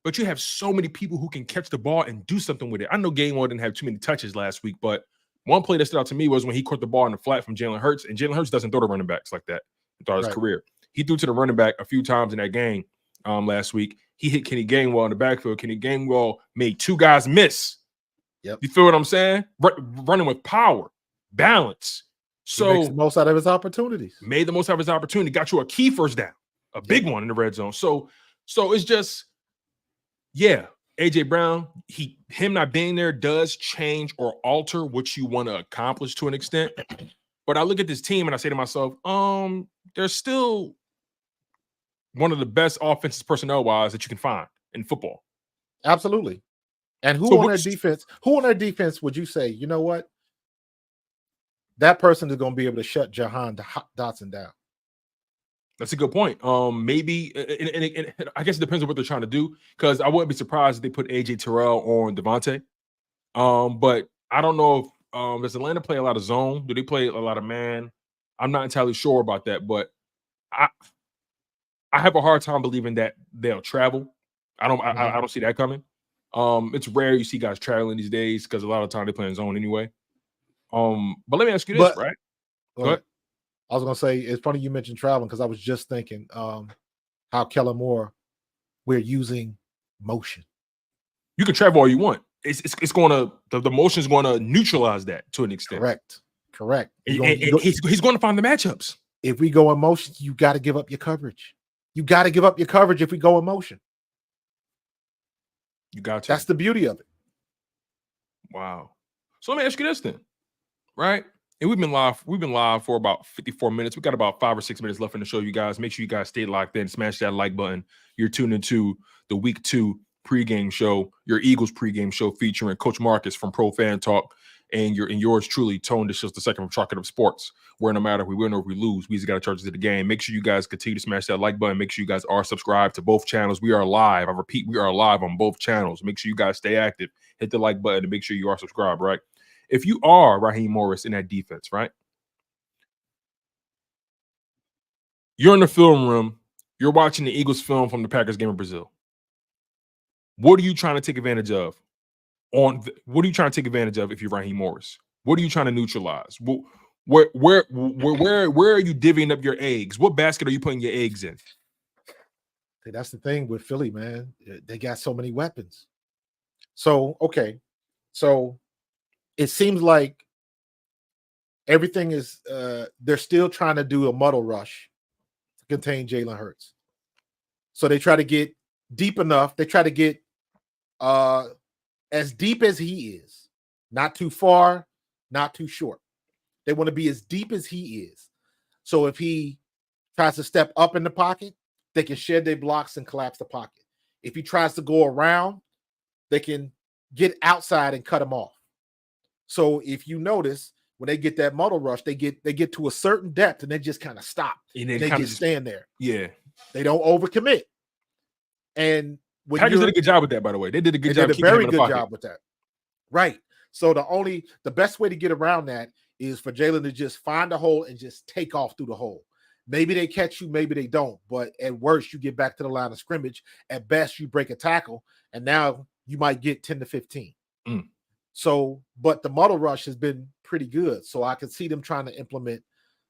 but you have so many people who can catch the ball and do something with it. I know Gainwell didn't have too many touches last week, but one play that stood out to me was when he caught the ball in the flat from Jalen Hurts, and Jalen Hurts doesn't throw to running backs like that throughout his career. He threw to the running back a few times in that game last week. He hit Kenny Gainwell in the backfield. Kenny Gainwell made two guys miss. Yep. You feel what I'm saying? Running with power, balance. So he makes the most out of his opportunities. Made the most out of his opportunity. Got you a key first down, a big one in the red zone. So it's just, yeah, AJ Brown, him not being there does change or alter what you want to accomplish to an extent. But I look at this team and I say to myself, there's still one of the best offenses personnel-wise that you can find in football. Absolutely. And who on their defense would you say, you know what? That person is going to be able to shut Jahan Dotson down. That's a good point. Maybe, and I guess it depends on what they're trying to do, because I wouldn't be surprised if they put AJ Terrell on Devontae. But I don't know if does Atlanta play a lot of zone? Do they play a lot of man? I'm not entirely sure about that, but I have a hard time believing that they'll travel. I don't see that coming. It's rare you see guys traveling these days because a lot of the time they play in zone anyway. But let me ask you this, right? Go ahead. I was gonna say it's funny you mentioned traveling because I was just thinking how Kellen Moore, we're using motion. You can travel all you want. It's going to the motion is going to neutralize that to an extent. Correct. He's going to find the matchups. If we go in motion, you got to give up your coverage. You got to give up your coverage if we go in motion. You got to. That's the beauty of it. Wow. So let me ask you this then, right? And we've been live for about 54 minutes. We got about 5 or 6 minutes left in the show, you guys. Make sure you guys stay locked in. Smash that like button. You're tuned into the Week 2 pregame show, your Eagles pregame show featuring Coach Marcus from Pro Fan Talk and yours truly, Tone Dishes the second from Chalking Up Sports, where no matter if we win or if we lose, we just got to charge it to the game. Make sure you guys continue to smash that like button. Make sure you guys are subscribed to both channels. We are live. I repeat, we are live on both channels. Make sure you guys stay active. Hit the like button and make sure you are subscribed, right? If you are Raheem Morris in that defense, right? You're in the film room. You're watching the Eagles film from the Packers game in Brazil. What are you trying to take advantage of? What are you trying to take advantage of if you're Raheem Morris? What are you trying to neutralize? Where are you divvying up your eggs? What basket are you putting your eggs in? That's the thing with Philly, man. They got so many weapons. So, okay. So it seems like everything is they're still trying to do a muddle rush to contain Jalen Hurts. So they try to get deep enough. They try to get as deep as he is, not too far, not too short. They want to be as deep as he is. So if he tries to step up in the pocket, they can shed their blocks and collapse the pocket. If he tries to go around, they can get outside and cut him off. So if you notice, when they get that muddle rush, they get to a certain depth and they just kind of stop. And they just stand there. Yeah. They don't overcommit. And when Packers did a good job with that, by the way. They did a good job. They did a very good job with that. Right. So the best way to get around that is for Jalen to just find a hole and just take off through the hole. Maybe they catch you, maybe they don't. But at worst, you get back to the line of scrimmage. At best, you break a tackle, and now you might get 10 to 15. So, but the muddle rush has been pretty good. So I can see them trying to implement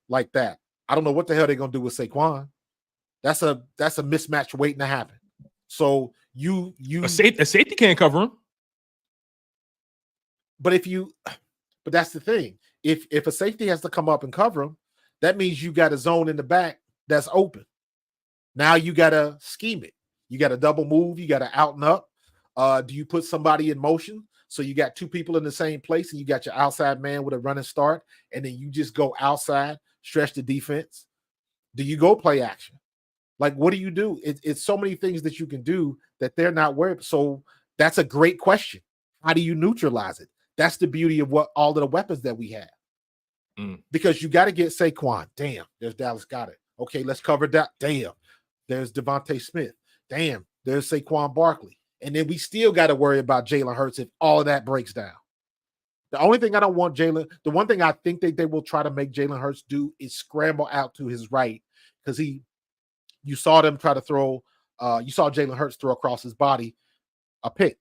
like that. I don't know what the hell they're gonna do with Saquon. That's a mismatch waiting to happen. So a safety can't cover him. But that's the thing. If a safety has to come up and cover him, that means you got a zone in the back that's open. Now you got to scheme it. You got to double move. You got to out and up. Do you put somebody in motion? So you got two people in the same place and you got your outside man with a running start, and then you just go outside, stretch the defense. Do you go play action? Like, what do you do? It's so many things that you can do that they're not worried. So that's a great question. How do you neutralize it? That's the beauty of what all of the weapons that we have. Because you got to get Saquon. Damn, there's Dallas Goedert. Okay, let's cover that. Damn, there's Devontae Smith. Damn, there's Saquon Barkley. And then we still got to worry about Jalen Hurts if all of that breaks down. The only thing I don't want the one thing I think that they will try to make Jalen Hurts do is scramble out to his right, because you saw them try to throw, you saw Jalen Hurts throw across his body a pick.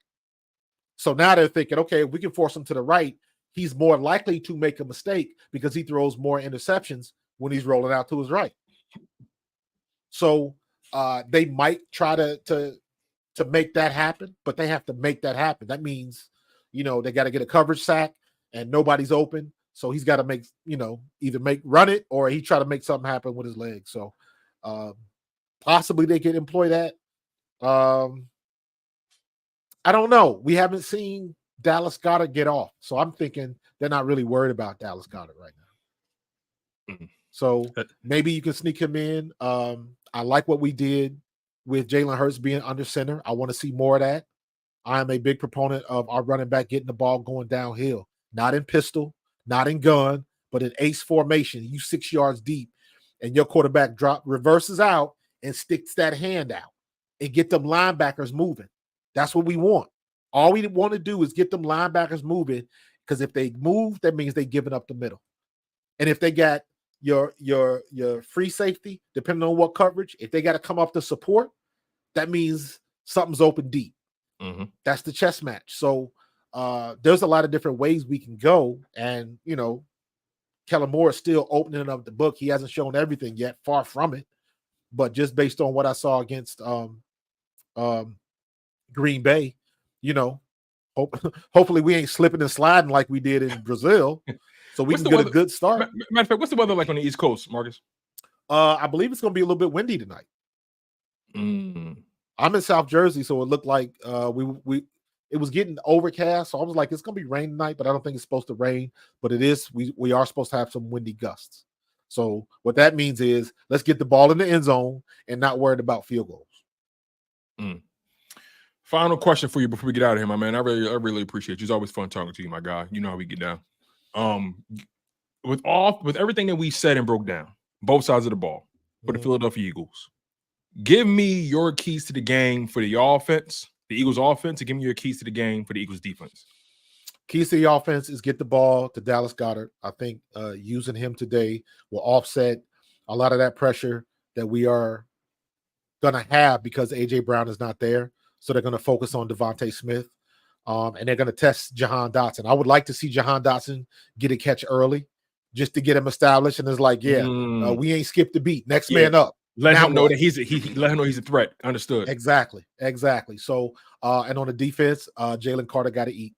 So now they're thinking, okay, if we can force him to the right, he's more likely to make a mistake because he throws more interceptions when he's rolling out to his right. So they might try to make that happen, but they have to make that happen. That means, they got to get a coverage sack and nobody's open. So he's got to make, either run it or he try to make something happen with his legs. So possibly they could employ that. I don't know. We haven't seen Dallas Goedert get off. So I'm thinking they're not really worried about Dallas Goedert right now. So maybe you can sneak him in. I like what we did with Jalen Hurts being under center. I want to see more of that. I am a big proponent of our running back getting the ball going downhill, not in pistol, not in gun, but in ace formation. You 6 yards deep and your quarterback reverses out and sticks that hand out and get them linebackers moving. That's what we want. All we want to do is get them linebackers moving, because if they move, that means they're giving up the middle. And if they got your free safety, depending on what coverage, if they got to come up to support, that means something's open deep. That's the chess match. So there's a lot of different ways we can go. And, Kellen Moore is still opening up the book. He hasn't shown everything yet, far from it. But just based on what I saw against Green Bay, hopefully we ain't slipping and sliding like we did in Brazil, so we can get a good start. Matter of fact, what's the weather like on the East Coast, Marcus? I believe it's going to be a little bit windy tonight. I'm in South Jersey, so it looked like it was getting overcast, so I was like, it's going to be rain tonight, but I don't think it's supposed to rain. But it is. We are supposed to have some windy gusts. So what that means is let's get the ball in the end zone and not worried about field goals. Final question for you before we get out of here, my man. I really appreciate you. It's always fun talking to you, my guy. You know how we get down. With everything that we said and broke down, both sides of the ball for the Philadelphia Eagles, give me your keys to the game for the offense, the Eagles offense, and give me your keys to the game for the Eagles defense. Keys to the offense is get the ball to Dallas Goedert. I think using him today will offset a lot of that pressure that we are going to have because A.J. Brown is not there. So they're going to focus on Devontae Smith, and they're going to test Jahan Dotson. I would like to see Jahan Dotson get a catch early just to get him established. And it's like, we ain't skipped the beat. Next man up. Let him know that let him know he's a threat. Understood. Exactly. So, and on the defense, Jalen Carter got to eat.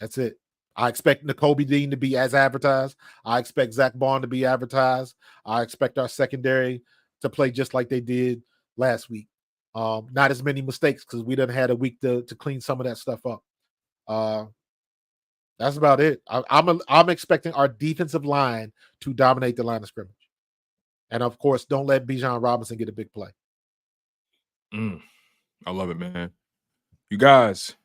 That's it. I expect Nakobe Dean to be as advertised. I expect Zach Bond to be advertised. I expect our secondary to play just like they did last week. Not as many mistakes because we done had a week to clean some of that stuff up. That's about it. I'm expecting our defensive line to dominate the line of scrimmage. And of course, don't let Bijan Robinson get a big play. I love it, man. You guys,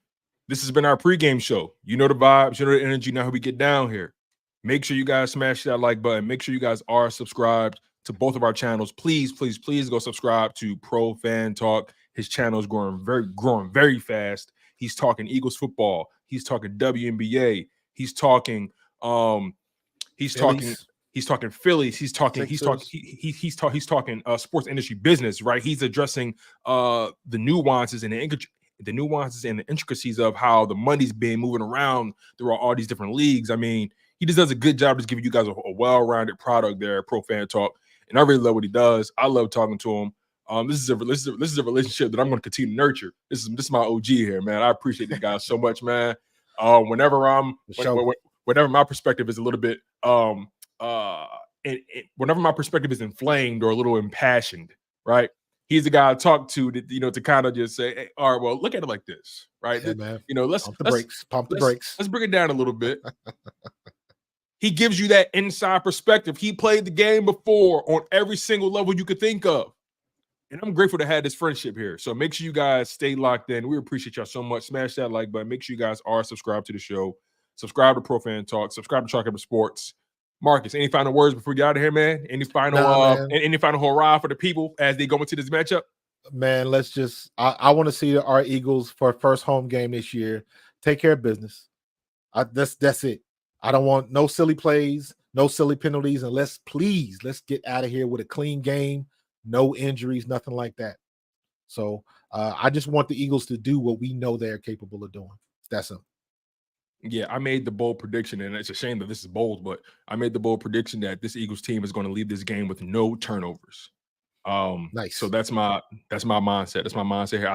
this has been our pregame show. You know the vibes, you know the energy. Now how we get down here. Make sure you guys smash that like button. Make sure you guys are subscribed to both of our channels. Please go subscribe to Pro Fan Talk. His channel is growing very fast. He's talking Eagles football. He's talking WNBA. He's talking He's talking Phillies. He's talking sports industry business, right? He's addressing the nuances and the intricacies of how the money's being moving around through all these different leagues. I mean, he just does a good job just giving you guys a well-rounded product there, Pro Fan Talk. And I really love what he does. I love talking to him. This is a relationship that I'm going to continue to nurture. This is my OG here, man. I appreciate the guys so much, man. Whenever my perspective is a little bit whenever my perspective is inflamed or a little impassioned, right? He's the guy I talk to that, to kind of just say, hey, all right, well, look at it like this, right? Yeah, man. Let's pump the brakes. Let's bring it down a little bit. He gives you that inside perspective. He played the game before on every single level you could think of. And I'm grateful to have this friendship here. So make sure you guys stay locked in. We appreciate y'all so much. Smash that like button. Make sure you guys are subscribed to the show. Subscribe to Pro Fan Talk. Subscribe to Chalk Up Sports. Marcus, any final words before we get out of here, man? Any final hurrah for the people as they go into this matchup? Man, let's just I want to see our Eagles for first home game this year. Take care of business. That's it. I don't want no silly plays, no silly penalties, and let's get out of here with a clean game, no injuries, nothing like that. So I just want the Eagles to do what we know they're capable of doing. That's simple. Yeah, I made the bold prediction, and it's a shame that this is bold, but I made the bold prediction that this Eagles team is going to leave this game with no turnovers. Nice. So that's my mindset. That's my mindset here.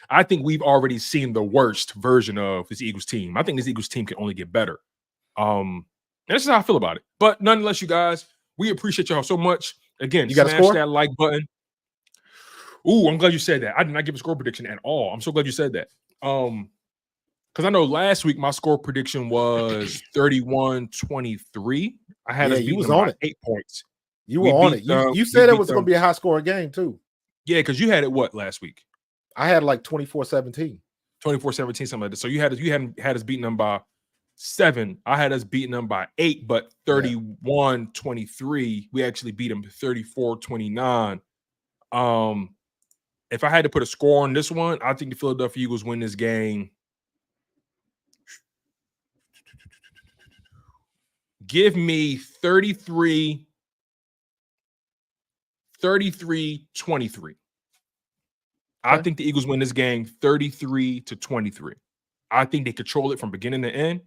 I think we've already seen the worst version of this Eagles team. I think this Eagles team can only get better. And that's how I feel about it. But nonetheless, you guys, we appreciate y'all so much. Again, you got to smash that like button. Ooh, I'm glad you said that. I did not give a score prediction at all. I'm so glad you said that. Because I know last week my score prediction was 31-23. I had us beating them by 8 points. You were on it. You said it was going to be a high score game too. Yeah, because you had it what last week? I had like 24-17. 24-17, something like that. So you had us beating them by 7. I had us beating them by 8, but 31-23. We actually beat them 34-29. If I had to put a score on this one, I think the Philadelphia Eagles win this game. Give me 33-23. I think the Eagles win this game 33-23. I think they control it from beginning to end.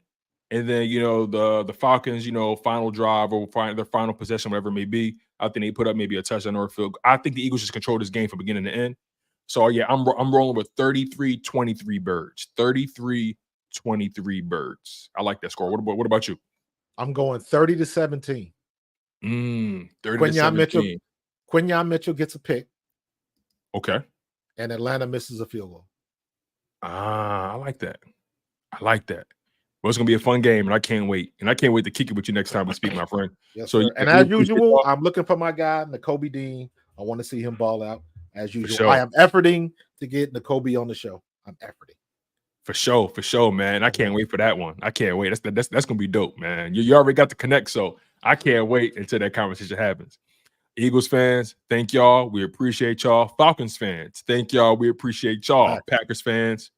And then, the Falcons, final drive or their final possession, whatever it may be, I think they put up maybe a touchdown or a field. I think the Eagles just control this game from beginning to end. So, yeah, I'm rolling with 33-23 Birds. 33-23 Birds. I like that score. What about you? I'm going 30-17. 30-17. Quinyon Mitchell gets a pick. Okay. And Atlanta misses a field goal. I like that. Well, it's going to be a fun game, and I can't wait. And I can't wait to kick it with you next time we speak, my friend. Yes, so, and as usual, I'm looking for my guy, Nakobe Dean. I want to see him ball out as usual. Sure. I am efforting to get Nakobe on the show. I'm efforting. For sure, man. I can't wait for that one. I can't wait. That's gonna be dope, man. You already got the connect, so I can't wait until that conversation happens. Eagles fans, thank y'all. We appreciate y'all. Falcons fans, thank y'all. We appreciate y'all. Packers fans,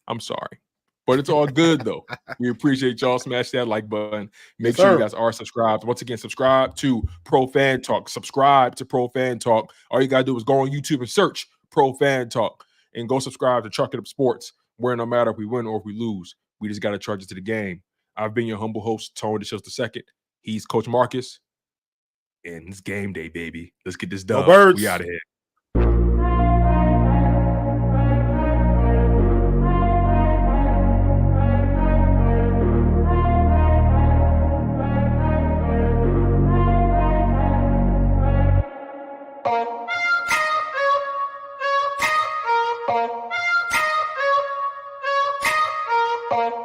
I'm sorry, but it's all good though. We appreciate y'all. Smash that like button. Make sure you guys are subscribed. Once again, subscribe to Pro Fan Talk. Subscribe to Pro Fan Talk. All you gotta do is go on YouTube and search Pro Fan Talk and go subscribe to Chalk It Up Sports. Where no matter if we win or if we lose, we just got to charge it to the game. I've been your humble host, Tony the Show's II. He's Coach Marcus. And it's game day, baby. Let's get this done. Go Birds. We out of here. Bye.